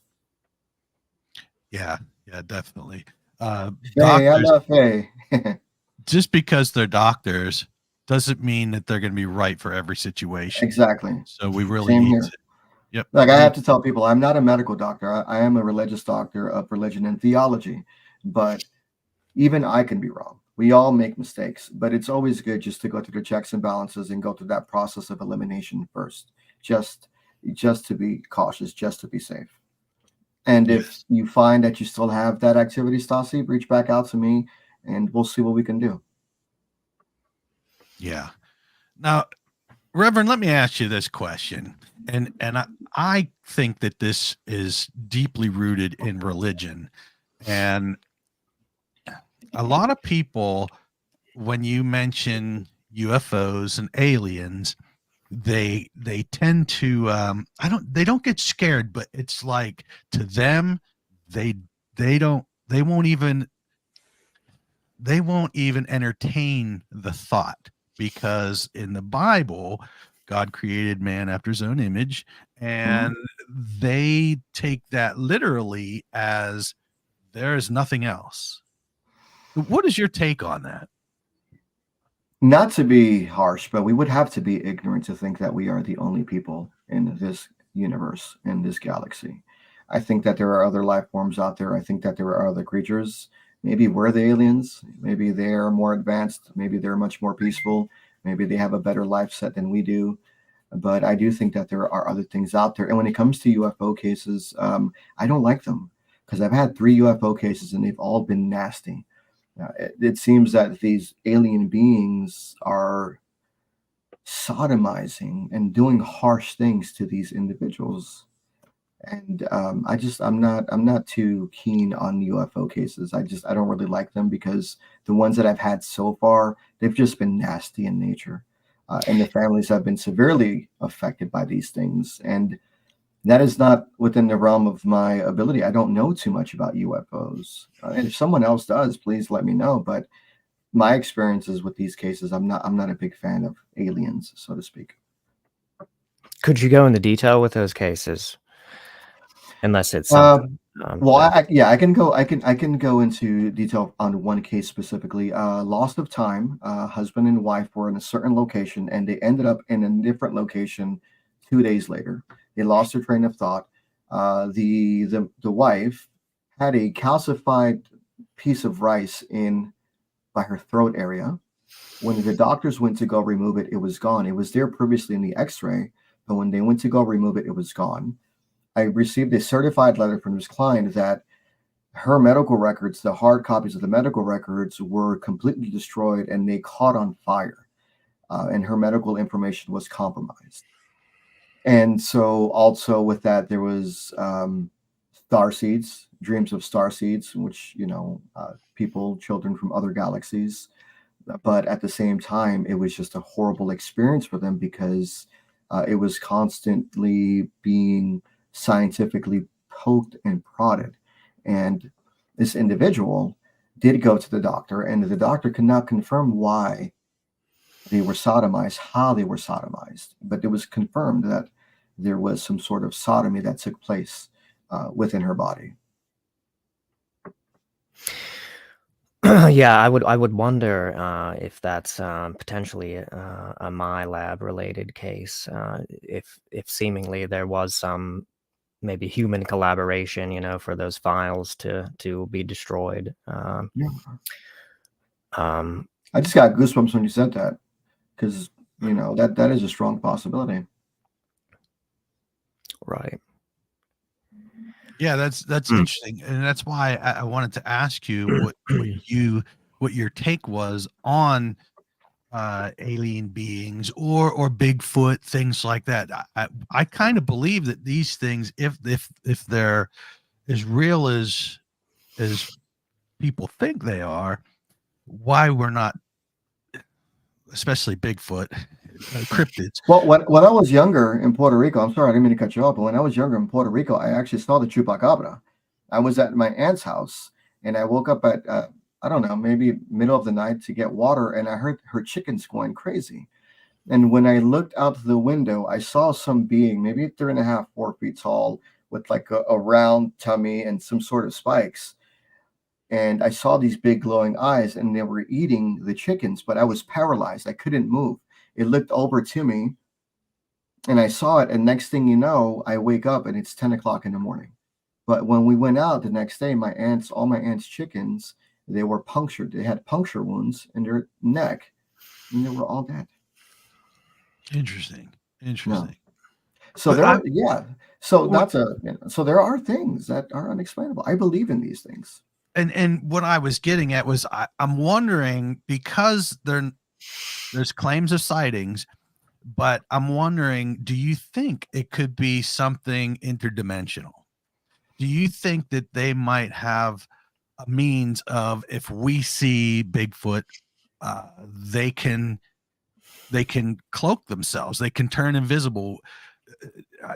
Yeah, definitely. Faye, I Doctors, love Faye. just because they're doctors doesn't mean that they're going to be right for every situation. Exactly. So we really Same need here. to, yep. Like, I need- have to tell people, I'm not a medical doctor. I am a religious doctor of religion and theology, but even I can be wrong. We all make mistakes, but it's always good just to go through the checks and balances and go through that process of elimination first, just to be cautious, just to be safe. And if Yes. you find that you still have that activity, Stassi, reach back out to me and we'll see what we can do. Yeah. Now, Reverend, let me ask you this question. And I think that this is deeply rooted in religion. And a lot of people, when you mention UFOs and aliens, they tend to they don't get scared, but it's like, to them, they they won't even entertain the thought, because in the Bible, God created man after his own image, Mhm. and they take that literally as there is nothing else. What is your take on that? Not to be harsh, but we would have to be ignorant to think that we are the only people in this universe, in this galaxy. I think that there are other life forms out there. I think that there are other creatures. Maybe we're the aliens. Maybe they're more advanced. Maybe they're much more peaceful. Maybe they have a better life set than we do. But I do think that there are other things out there. And when it comes to UFO cases, I don't like them, because I've had 3 UFO cases and they've all been nasty. It seems that these alien beings are sodomizing and doing harsh things to these individuals, and I'm not too keen on UFO cases. I don't really like them, because the ones that I've had so far, they've just been nasty in nature, and the families have been severely affected by these things, and that is not within the realm of my ability. I don't know too much about UFOs. And if someone else does, please let me know. But my experiences with these cases, I'm not a big fan of aliens, so to speak. Could you go into detail with those cases? Unless it's Uh, something, well, that yeah, I can go into detail on one case specifically. Loss of time. Husband and wife were in a certain location, and they ended up in a different location 2 days later. They lost their train of thought. The wife had a calcified piece of rice in by her throat area. When the doctors went to go remove it, it was gone. It was there previously in the X-ray, but when they went to go remove it, it was gone. I received a certified letter from this client that her medical records, the hard copies of the medical records, were completely destroyed and they caught on fire, and her medical information was compromised. And so, also with that, there was star seeds, dreams of star seeds, which people, children from other galaxies. But at the same time, it was just a horrible experience for them, because it was constantly being scientifically poked and prodded. And this individual did go to the doctor, and the doctor could not confirm why they were sodomized, how they were sodomized, but it was confirmed that there was some sort of sodomy that took place within her body. Yeah, I would wonder if that's potentially a My Lab related case. If seemingly there was some maybe human collaboration, for those files to be destroyed. Yeah. Um, I just got goosebumps when you said that, because that is a strong possibility. right. Yeah, that's interesting, and that's why I wanted to ask you what your take was on alien beings or Bigfoot, things like that. I kind of believe that these things, if they're as real as people think they are, why we're not, especially Bigfoot, cryptids. Well, when I was younger in Puerto Rico, I'm sorry, I didn't mean to cut you off, but when I was younger in Puerto Rico, I actually saw the chupacabra. I was at my aunt's house, and I woke up at I don't know, maybe middle of the night to get water, and I heard her chickens going crazy. And when I looked out the window, I saw some being, maybe 3.5, 4 feet tall, with like a round tummy and some sort of spikes. And I saw these big glowing eyes, and they were eating the chickens, but I was paralyzed. I couldn't move. It looked over to me, and I saw it. And next thing you know, I wake up and it's 10 o'clock in the morning. But when we went out the next day, all my aunt's chickens, they were punctured. They had puncture wounds in their neck, and they were all dead. Interesting. No. So so there are things that are unexplainable. I believe in these things. And what I was getting at was I'm wondering, because there's claims of sightings, but I'm wondering, do you think it could be something interdimensional? Do you think that they might have a means of, if we see Bigfoot, they can cloak themselves, they can turn invisible?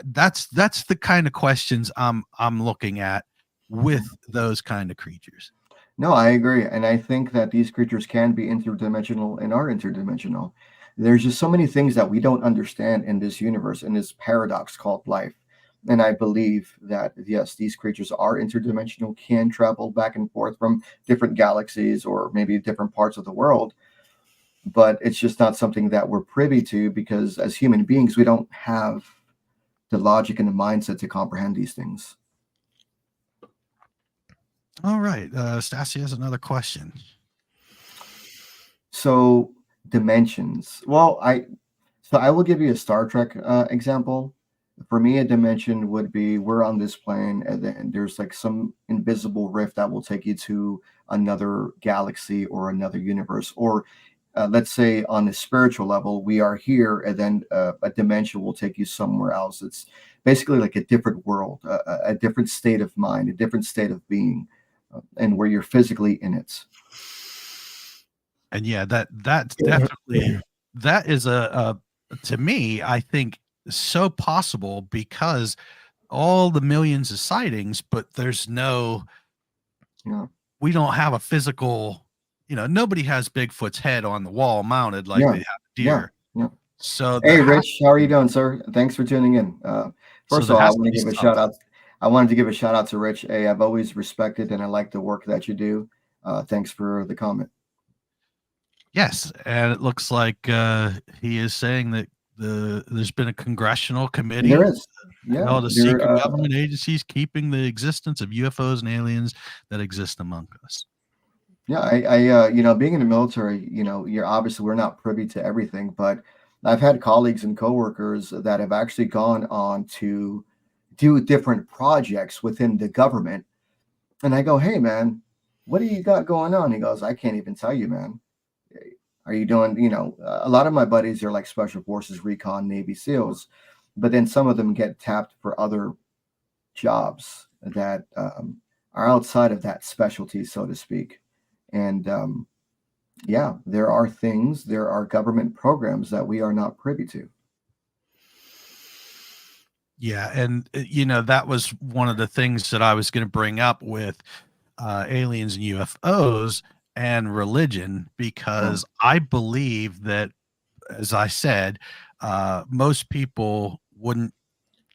That's the kind of questions I'm looking at with those kind of creatures. No, I agree. And I think that these creatures can be interdimensional and are interdimensional. There's just so many things that we don't understand in this universe, in this paradox called life. And I believe that, yes, these creatures are interdimensional, can travel back and forth from different galaxies or maybe different parts of the world. But it's just not something that we're privy to, because as human beings, we don't have the logic and the mindset to comprehend these things. All right. Stassi has another question. So dimensions. Well, I will give you a Star Trek example. For me, a dimension would be, we're on this plane, and then there's like some invisible rift that will take you to another galaxy or another universe. Or let's say on a spiritual level, we are here, and then a dimension will take you somewhere else. It's basically like a different world, a different state of mind, a different state of being, and where you're physically in it. And yeah, that's definitely, that is a to me, I think, so possible, because all the millions of sightings, but there's no, we don't have a physical, nobody has Bigfoot's head on the wall mounted like they have deer. Yeah. So hey, Rich, how are you doing, sir? Thanks for tuning in. First of all, I want to give a shout out. I wanted to give a shout out to Rich. Hey, I've always respected and I like the work that you do. Thanks for the comment. Yes, and it looks like he is saying that there's been a congressional committee. There is, held to secret government agencies keeping the existence of UFOs and aliens that exist among us. Yeah, I being in the military, you're obviously, we're not privy to everything, but I've had colleagues and coworkers that have actually gone on to do different projects within the government, and I go, "Hey, man, what do you got going on?" He goes, "I can't even tell you, man. Are you doing?" A lot of my buddies are like Special Forces, Recon, Navy SEALs, but then some of them get tapped for other jobs that are outside of that specialty, so to speak. And yeah, there are government programs that we are not privy to. Yeah, and that was one of the things that I was going to bring up with aliens and UFOs and religion, because I believe that, as I said, most people wouldn't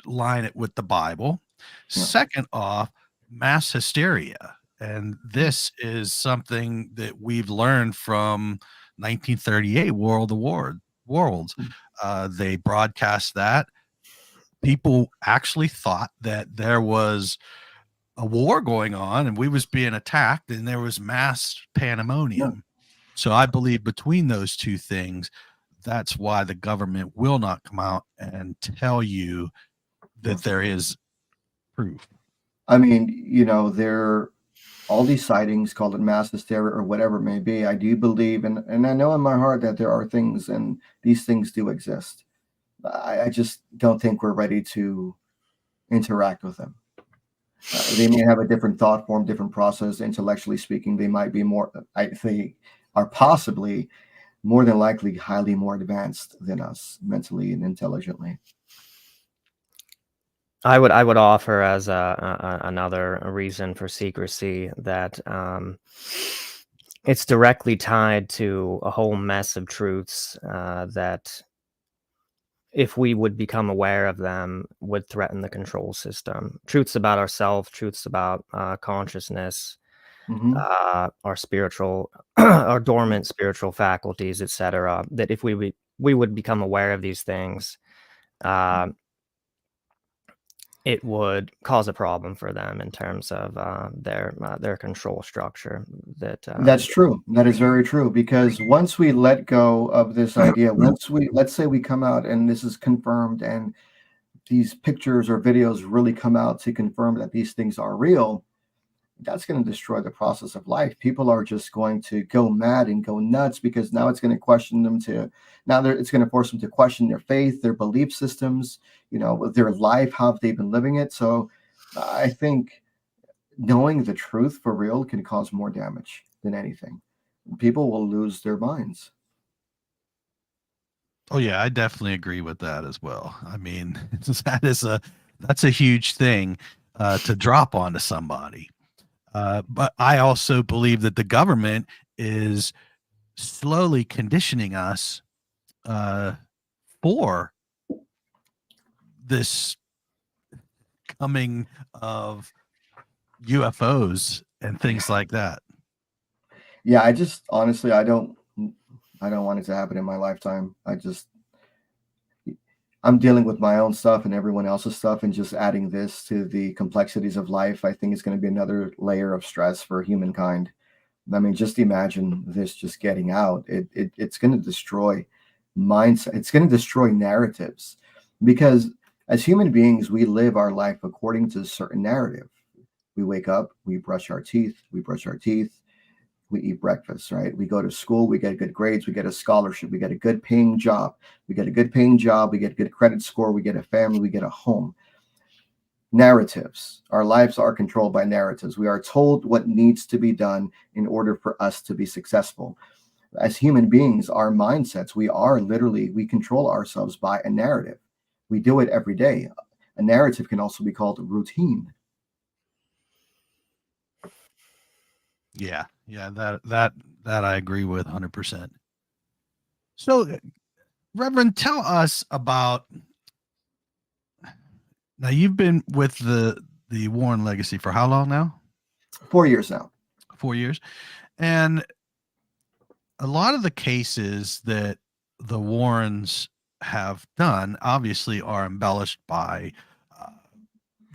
line it with the Bible. Second off, mass hysteria. And this is something that we've learned from 1938 World of Worlds. They broadcast that. People actually thought that there was a war going on and we was being attacked and there was mass pandemonium. So I believe between those two things, that's why the government will not come out and tell you that there is proof. I mean, there all these sightings, call it mass hysteria or whatever it may be. I do believe, and I know in my heart that there are things, and these things do exist. I just don't think we're ready to interact with them. They may have a different thought form, different process. Intellectually speaking, they might be more. They are possibly more than likely highly more advanced than us mentally and intelligently. I would offer as another reason for secrecy that it's directly tied to a whole mess of truths that, if we would become aware of them, would threaten the control system. Truths about ourselves, truths about consciousness, our spiritual, our dormant spiritual faculties, etc. That if we would become aware of these things, it would cause a problem for them in terms of their control structure. That's true. That is very true, because once we let go of this idea, let's say we come out and this is confirmed and these pictures or videos really come out to confirm that these things are real, that's going to destroy the process of life. People are just going to go mad and go nuts, because now it's going to question them it's going to force them to question their faith, their belief systems, their life, how they've been living it. So I think knowing the truth for real can cause more damage than anything. People will lose their minds. Oh yeah, I definitely agree with that as well. I mean, that's a huge thing to drop onto somebody. But I also believe that the government is slowly conditioning us for this coming of UFOs and things like that. Yeah, I just honestly, I don't want it to happen in my lifetime. I'm dealing with my own stuff and everyone else's stuff, and just adding this to the complexities of life, I think is going to be another layer of stress for humankind. I mean, just imagine this just getting out. It's going to destroy mindset. It's going to destroy narratives, because as human beings, we live our life according to a certain narrative. We wake up, we brush our teeth, we eat breakfast, right? We go to school, we get good grades, we get a scholarship, we get a good paying job, we get a good credit score, we get a family, we get a home. Narratives. Our lives are controlled by narratives. We are told what needs to be done in order for us to be successful. As human beings, our mindsets, we control ourselves by a narrative. We do it every day. A narrative can also be called routine. Yeah, that I agree with 100%. So, Reverend, tell us about. Now, you've been with the Warren legacy for how long now? 4 years now. 4 years, and a lot of the cases that the Warrens have done obviously are embellished by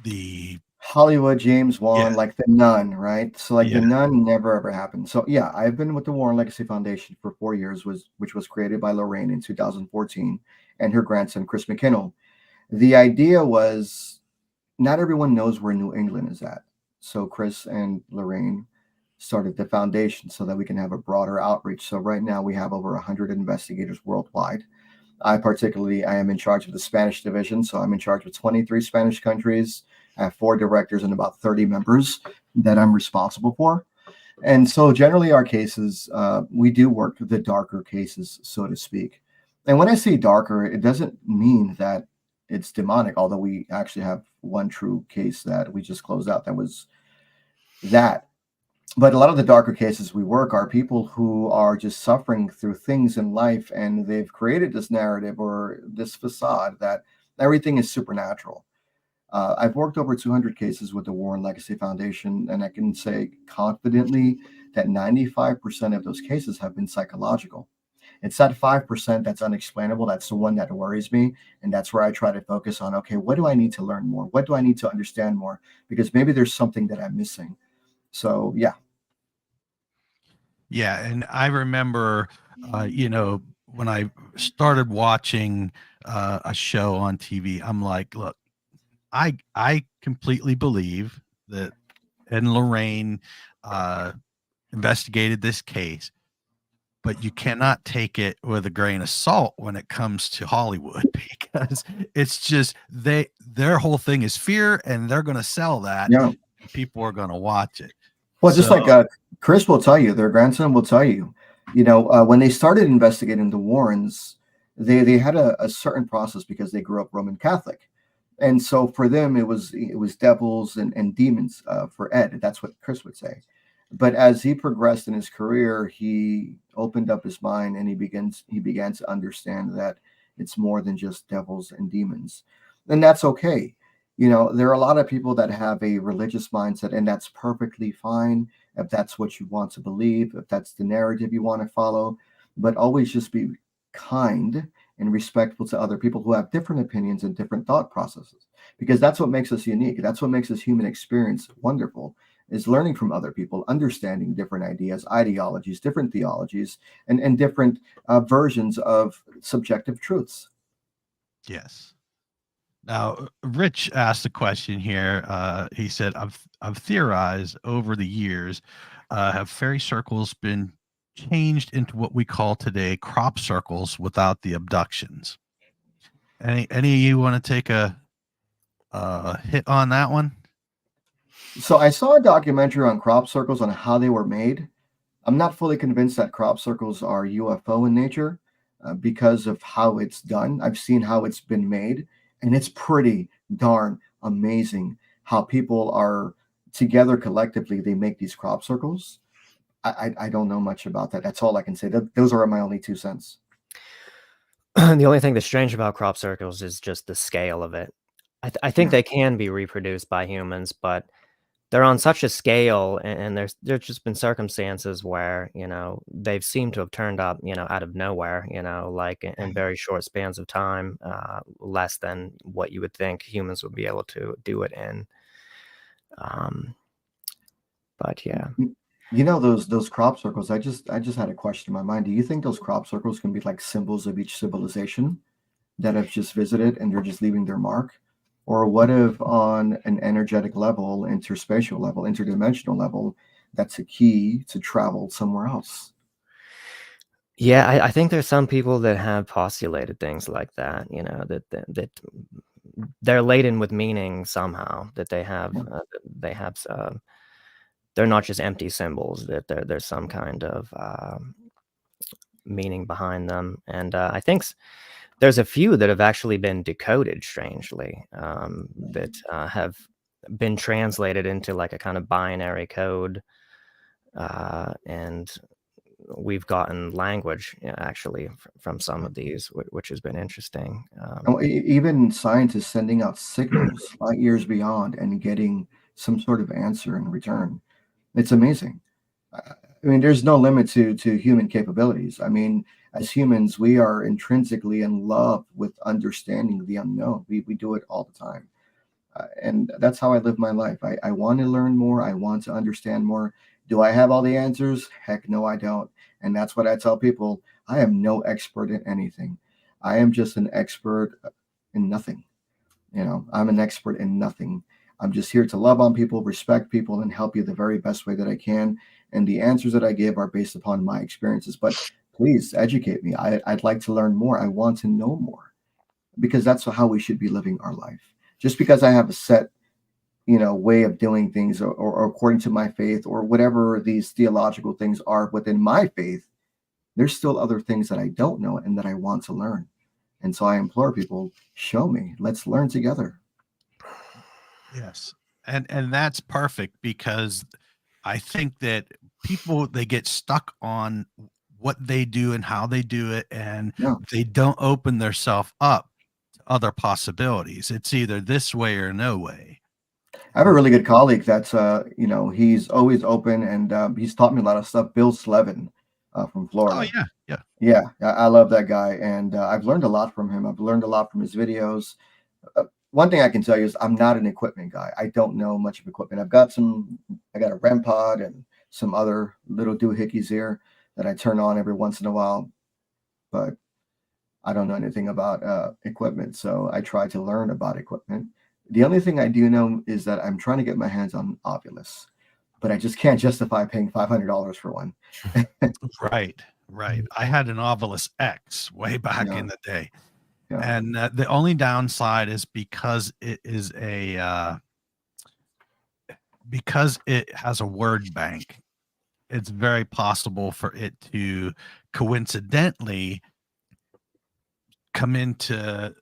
the Hollywood, James Wan, Yeah. like The Nun, right? So like Yeah. The Nun never ever happened. So yeah, I've been with the Warren Legacy Foundation for 4 years, which was created by Lorraine in 2014 and her grandson, Chris McKinnell. The idea was, not everyone knows where New England is at. So Chris and Lorraine started the foundation so that we can have a broader outreach. So right now we have over 100 investigators worldwide. I am in charge of the Spanish division. So I'm in charge of 23 Spanish countries. I have 4 directors and about 30 members that I'm responsible for. And so generally our cases, we do work the darker cases, so to speak. And when I say darker, it doesn't mean that it's demonic, although we actually have one true case that we just closed out that was that. But a lot of the darker cases we work are people who are just suffering through things in life, and they've created this narrative or this facade that everything is supernatural. I've worked over 200 cases with the Warren Legacy Foundation, and I can say confidently that 95% of those cases have been psychological. It's that 5% that's unexplainable. That's the one that worries me. And that's where I try to focus on, okay, what do I need to learn more? What do I need to understand more? Because maybe there's something that I'm missing. So, yeah. Yeah, and I remember, when I started watching a show on TV, I'm like, look, I completely believe that Ed and Lorraine investigated this case, but you cannot take it with a grain of salt when it comes to Hollywood because it's just their whole thing is fear, and they're going to sell that, Yeah. and people are going to watch it. Well, just like Chris will tell you, their grandson will tell you, when they started investigating the Warrens, they had a certain process because they grew up Roman Catholic. And so for them, it was devils and demons for Ed. That's what Chris would say. But as he progressed in his career, he opened up his mind and he began to understand that it's more than just devils and demons. And that's okay. There are a lot of people that have a religious mindset, and that's perfectly fine if that's what you want to believe, if that's the narrative you want to follow. But always just be kind and respectful to other people who have different opinions and different thought processes, because that's what makes us unique. That's what makes this human experience wonderful, is learning from other people, understanding different ideas, ideologies, different theologies, and different versions of subjective truths. Yes. Now, Rich asked a question here. He said, I've theorized over the years, have fairy circles been changed into what we call today crop circles without the abductions? Any of you want to take a hit on that one? So I saw a documentary on crop circles on how they were made. I'm not fully convinced that crop circles are UFO in nature because of how it's done. I've seen how it's been made, and it's pretty darn amazing how people are together collectively. They make these crop circles. I don't know much about that. That's all I can say. Those are my only 2 cents. The only thing that's strange about crop circles is just the scale of it. I think Yeah. they can be reproduced by humans, but they're on such a scale, and there's just been circumstances where, they've seemed to have turned up, out of nowhere, like in very short spans of time, less than what you would think humans would be able to do it in. But yeah. Those crop circles. I just had a question in my mind. Do you think those crop circles can be like symbols of each civilization that have just visited and they're just leaving their mark? Or what if on an energetic level, interspatial level, interdimensional level, that's a key to travel somewhere else? Yeah, I think there's some people that have postulated things like that, that they're laden with meaning somehow, that they have they're not just empty symbols, that there's some kind of meaning behind them. And I think there's a few that have actually been decoded strangely, that have been translated into like a kind of binary code, and we've gotten language actually from some of these, which has been interesting. Even scientists sending out signals light years beyond and getting some sort of answer in return. It's amazing. I mean, there's no limit to human capabilities. I mean, as humans, we are intrinsically in love with understanding the unknown. We do it all the time. And that's how I live my life. I want to learn more. I want to understand more. Do I have all the answers? Heck no, I don't. And that's what I tell people. I am no expert in anything. I am just an expert in nothing. I'm an expert in nothing. I'm just here to love on people, respect people, and help you the very best way that I can. And the answers that I give are based upon my experiences. But please educate me. I'd like to learn more. I want to know more, because that's how we should be living our life. Just because I have a set, way of doing things, or according to my faith, or whatever these theological things are within my faith, there's still other things that I don't know and that I want to learn. And so I implore people, show me, let's learn together. Yes. And that's perfect, because I think that people, they get stuck on what they do and how they do it, and Yeah. they don't open themselves up to other possibilities. It's either this way or no way. I have a really good colleague that's he's always open, and he's taught me a lot of stuff. Bill Slevin from Oh Florida. yeah, yeah. Yeah, I love that guy, and I've learned a lot from him. I've learned a lot from his videos. One thing I can tell you is I'm not an equipment guy. I don't know much of equipment. I got a REM pod and some other little doohickeys here that I turn on every once in a while, but I don't know anything about equipment. So I try to learn about equipment. The only thing I do know is that I'm trying to get my hands on Oculus, but I just can't justify paying $500 for one. Right. I had an Ovilus X way back Yeah, in the day. yeah. And the only downside is because it has a word bank, it's very possible for it to coincidentally come into an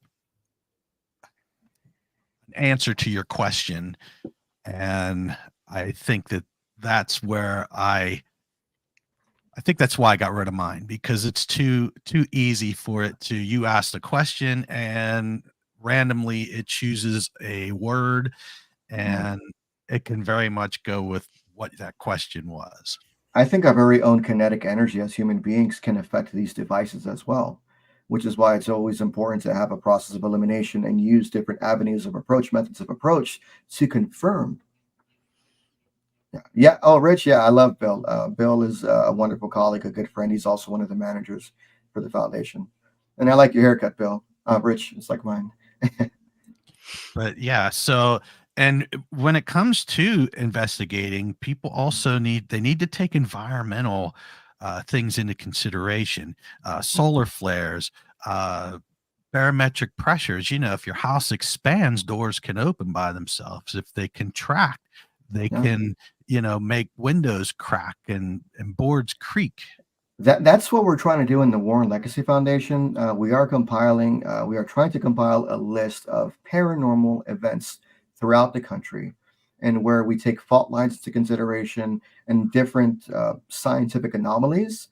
answer to your question. And I think that's where I think that's why I got rid of mine, because it's too easy for it to, you ask the question and randomly it chooses a word, Yeah. and it can very much go with what that question was. I think our very own kinetic energy as human beings can affect these devices as well, which is why it's always important to have a process of elimination and use different avenues of approach, methods of approach to confirm. Yeah. Yeah. Oh, Rich. Yeah, I love Bill. Bill is a wonderful colleague, a good friend. He's also one of the managers for the foundation. And I like your haircut, Bill. Rich, it's like mine. But yeah, so, and when it comes to investigating, people also need to take environmental things into consideration. Solar flares, barometric pressures. If your house expands, doors can open by themselves. If they contract, they Yeah. can make windows crack and boards creak. That's what we're trying to do in the Warren Legacy Foundation. We are trying to compile a list of paranormal events throughout the country, and where we take fault lines into consideration and different scientific anomalies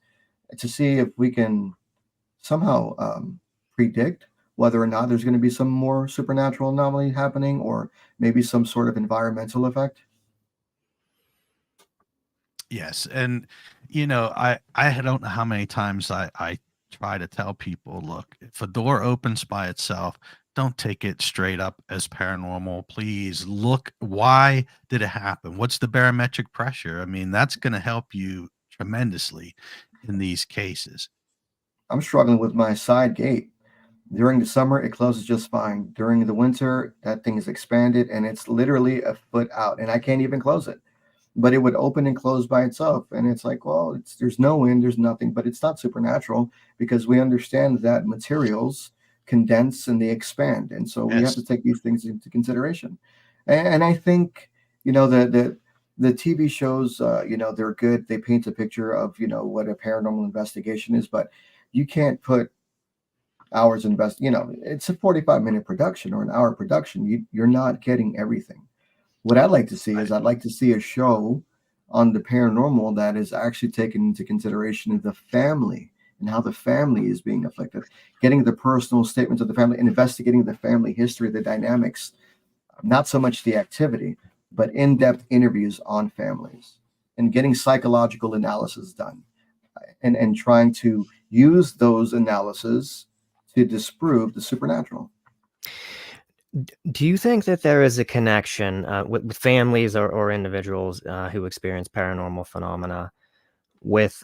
to see if we can somehow predict whether or not there's going to be some more supernatural anomaly happening, or maybe some sort of environmental effect. Yes, and I don't know how many times I try to tell people, look, if a door opens by itself, don't take it straight up as paranormal. Please look, why did it happen? What's the barometric pressure? I mean, that's going to help you tremendously in these cases. I'm struggling with my side gate. During the summer, it closes just fine. During the winter, that thing is expanded and it's literally a foot out, and I can't even close it. But it would open and close by itself. And it's like, well, there's no wind, there's nothing, but it's not supernatural, because we understand that materials condense and they expand. And so we have to Yes. take these things into consideration. And I think, the TV shows, they're good. They paint a picture of, what a paranormal investigation is, but you can't put hours it's a 45-minute production or an hour production. You're not getting everything. What I'd like to see is, I'd like to see a show on the paranormal that is actually taken into consideration the family and how the family is being afflicted, getting the personal statements of the family and investigating the family history, the dynamics, not so much the activity, but in-depth interviews on families and getting psychological analysis done, and trying to use those analyses to disprove the supernatural. Do you think that there is a connection with families or individuals who experience paranormal phenomena with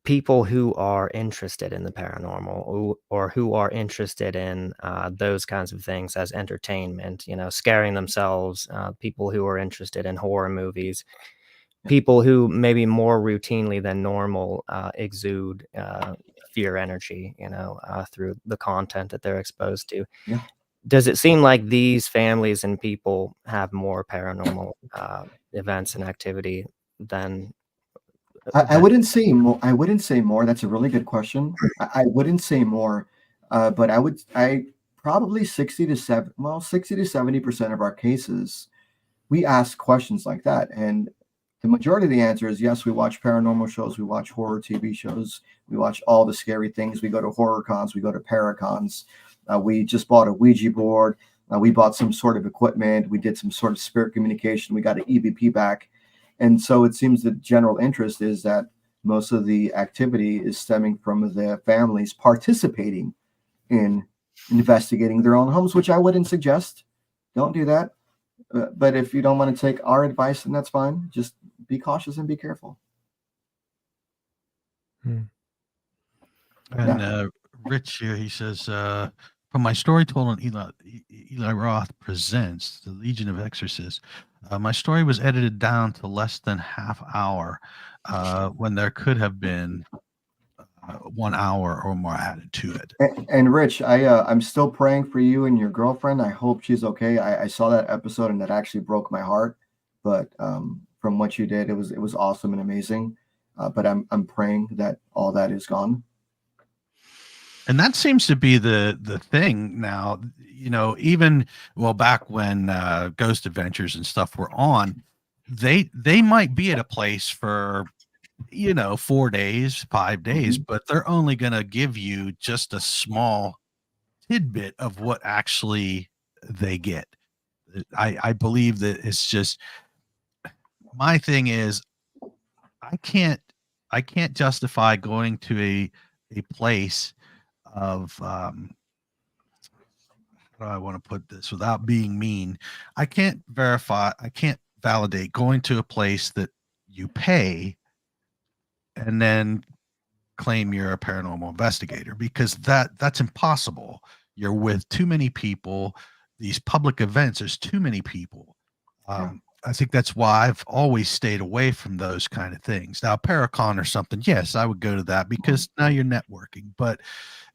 people who are interested in the paranormal, or who are interested in those kinds of things as entertainment, scaring themselves, people who are interested in horror movies, people who maybe more routinely than normal exude fear energy, through the content that they're exposed to? Yeah. Does it seem like these families and people have more paranormal events and activity than I wouldn't say more. I wouldn't say more. That's a really good question. I wouldn't say more, but I probably 60 to 70% of our cases, we ask questions like that. And the majority of the answer is yes. We watch paranormal shows, we watch horror TV shows, we watch all the scary things. We go to horror cons, we go to paracons, We just bought a Ouija board. We bought some sort of equipment. We did some sort of spirit communication. We got an EVP back. And so it seems the general interest is that most of the activity is stemming from the families participating in investigating their own homes, which I wouldn't suggest. Don't do that. But if you don't want to take our advice, then that's fine. Just be cautious and be careful. And Rich here, he says, from my story told on Eli Roth Presents, The Legion of Exorcists, my story was edited down to less than half hour when there could have been 1 hour or more added to it. And Rich, I'm still praying for you and your girlfriend. I hope she's okay. I saw that episode and that actually broke my heart. But from what you did, it was awesome and amazing. But I'm praying that all that is gone. And that seems to be the thing now. Even back when Ghost Adventures and stuff were on, they might be at a place for 4 days, 5 days, but they're only going to give you just a small tidbit of what actually they get. I believe that it's just, my thing is, I can't justify going to a place of how do I want to put this without being mean? I can't validate going to a place that you pay and then claim you're a paranormal investigator, because that's impossible. You're with too many people. These public events, there's too many people. I think that's why I've always stayed away from those kind of things. Now, Paracon or something, yes, I would go to that because now you're networking. But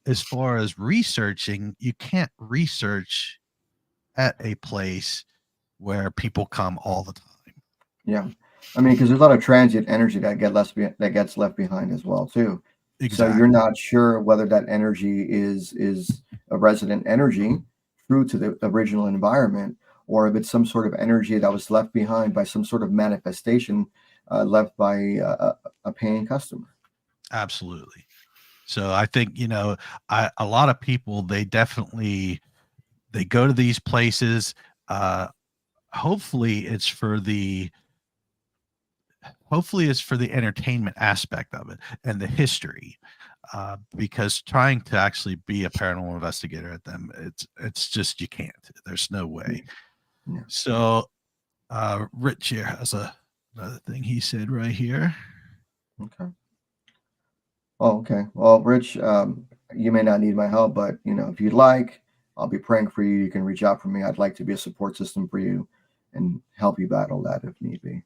as far as researching, you can't research at a place where people come all the time. Yeah. I mean, because there's a lot of transient energy that gets left behind as well, too. Exactly. So you're not sure whether that energy is a resident energy true to the original environment, or if it's some sort of energy that was left behind by some sort of manifestation left by a paying customer. Absolutely. So I think, a lot of people, they go to these places. Hopefully it's for the entertainment aspect of it and the history, because trying to actually be a paranormal investigator at them, it's just, you can't. There's no way. Yeah. So Rich here has another thing he said right here. Okay. Oh, okay. Well, Rich, you may not need my help, but if you'd like, I'll be praying for you. You can reach out for me. I'd like to be a support system for you and help you battle that if need be.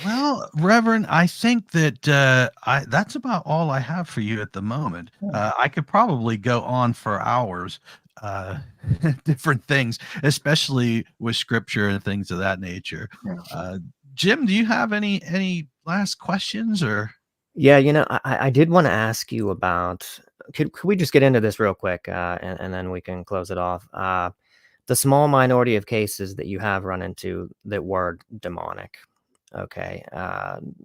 Well, Reverend, I think that that's about all I have for you at the moment. I could probably go on for hours, different things, especially with scripture and things of that nature. Yeah. Jim, do you have any last questions or? Yeah, I did want to ask you about, could we just get into this real quick, and then we can close it off. The small minority of cases that you have run into that were demonic. Okay.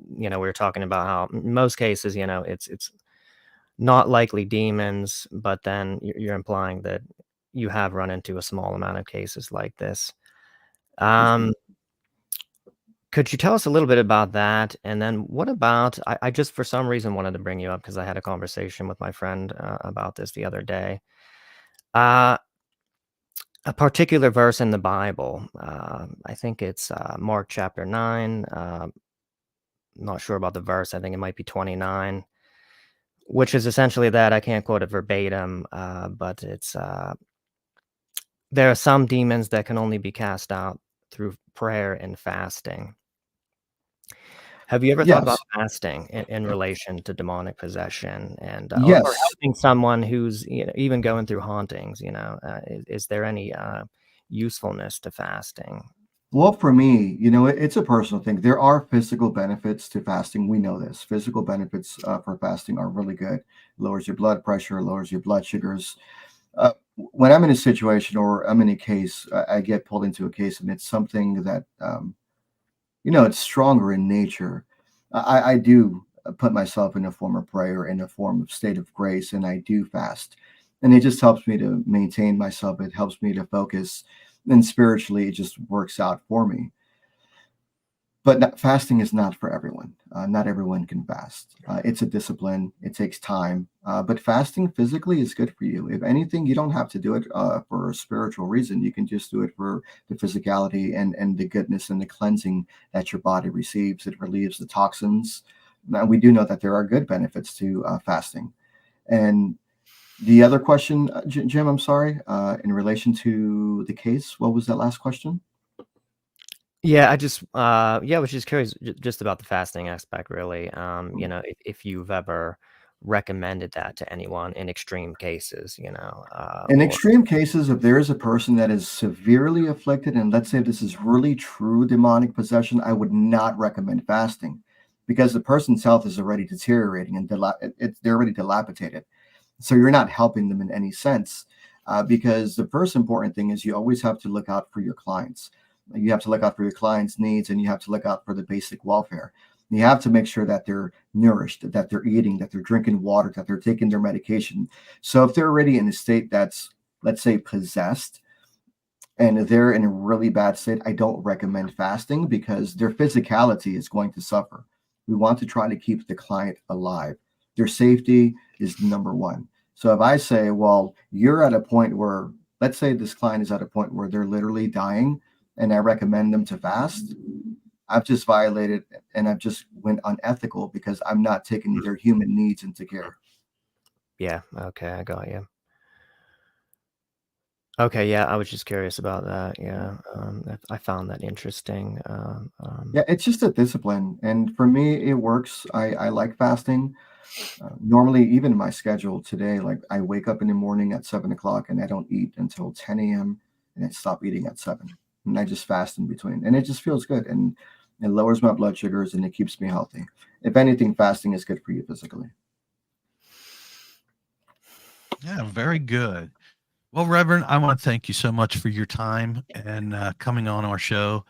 We were talking about how in most cases, it's not likely demons, but then you're implying that you have run into a small amount of cases like this. Could you tell us a little bit about that? And then what about, I just for some reason wanted to bring you up because I had a conversation with my friend about this the other day. A particular verse in the Bible, I think it's Mark chapter 9. Not sure about the verse. I think it might be 29, which is essentially that. I can't quote it verbatim, but it's there are some demons that can only be cast out through prayer and fasting. Have you ever thought about fasting in relation to demonic possession and or helping someone who's even going through hauntings? Is there any usefulness to fasting? Well, for me, it's a personal thing. There are physical benefits to fasting. We know this. Physical benefits for fasting are really good. Lowers your blood pressure, lowers your blood sugars. When I'm in a situation or I'm in a case, I get pulled into a case, and it's something that, it's stronger in nature. I do put myself in a form of prayer, in a form of state of grace, and I do fast. And it just helps me to maintain myself. It helps me to focus. And spiritually, it just works out for me. But fasting is not for everyone. Not everyone can fast. It's a discipline. It takes time. But fasting physically is good for you. If anything, you don't have to do it for a spiritual reason. You can just do it for the physicality and the goodness and the cleansing that your body receives. It relieves the toxins. Now, we do know that there are good benefits to fasting. And the other question, Jim, I'm sorry, in relation to the case, what was that last question? Yeah, I was just curious just about the fasting aspect, really. If you've ever recommended that to anyone in extreme cases, In or extreme cases, if there is a person that is severely afflicted, and let's say this is really true demonic possession, I would not recommend fasting because the person's health is already deteriorating and they're already dilapidated. So you're not helping them in any sense because the first important thing is you always have to look out for your clients. You have to look out for your clients' needs, and you have to look out for the basic welfare. You have to make sure that they're nourished, that they're eating, that they're drinking water, that they're taking their medication. So if they're already in a state that's, let's say, possessed, and they're in a really bad state, I don't recommend fasting because their physicality is going to suffer. We want to try to keep the client alive. Their safety is number one. So if I say, well, you're at a point where, let's say this client is at a point where they're literally dying, and I recommend them to fast, I've just violated and I've just went unethical because I'm not taking their human needs into care. yeah, okay, I got you. Okay, yeah, I was just curious about that. Yeah, I found that interesting. Yeah, it's just a discipline. And for me, it works. I like fasting. Normally, even my schedule today, like I wake up in the morning at 7 o'clock and I don't eat until 10 a.m. and I stop eating at 7. And I just fast in between. And it just feels good. And it lowers my blood sugars and it keeps me healthy. If anything, fasting is good for you physically. Yeah, very good. Well, Reverend, I want to thank you so much for your time and coming on our show.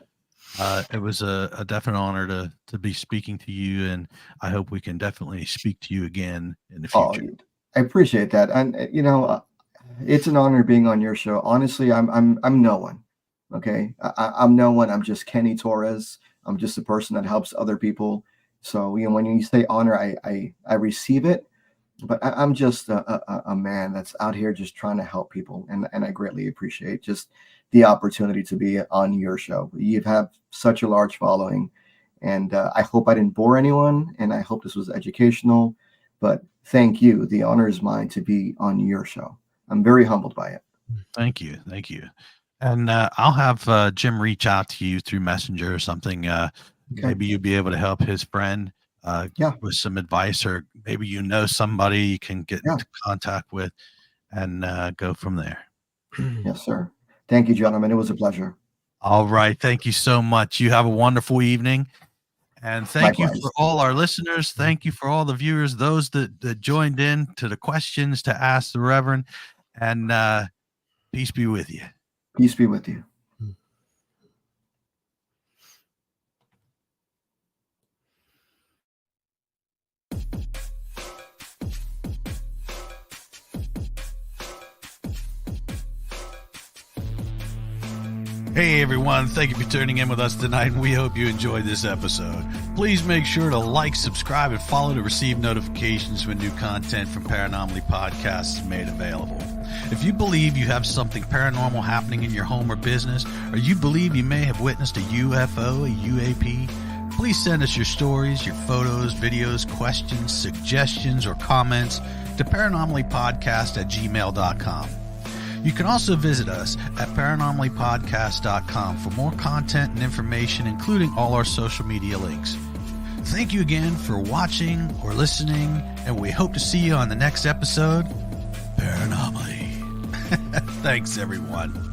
It was a definite honor to be speaking to you, and I hope we can definitely speak to you again in the future. I appreciate that. And it's an honor being on your show. Honestly, I'm no one. Okay, I'm no one. I'm just Kenny Torres. I'm just a person that helps other people. So when you say honor, I receive it, but I'm just a man that's out here just trying to help people, and I greatly appreciate just the opportunity to be on your show. You have such a large following, and I hope I didn't bore anyone, and I hope this was educational. But thank you. The honor is mine to be on your show. I'm very humbled by it. Thank you. And I'll have Jim reach out to you through Messenger or something. Okay. Maybe you'll be able to help his friend with some advice, or maybe somebody you can get into contact with and go from there. Yes, sir. Thank you, gentlemen. It was a pleasure. All right. Thank you so much. You have a wonderful evening. And thank you for all our listeners. Thank you for all the viewers, those that joined in to the questions to ask the Reverend. And peace be with you. Peace be with you. Hey everyone, thank you for tuning in with us tonight, and we hope you enjoyed this episode. Please make sure to like, subscribe, and follow to receive notifications when new content from Paranomaly Podcasts is made available. If you believe you have something paranormal happening in your home or business, or you believe you may have witnessed a UFO, a UAP, please send us your stories, your photos, videos, questions, suggestions, or comments to paranormalypodcast@gmail.com. You can also visit us at paranormalypodcast.com for more content and information, including all our social media links. Thank you again for watching or listening, and we hope to see you on the next episode, Paranomaly. Thanks, everyone.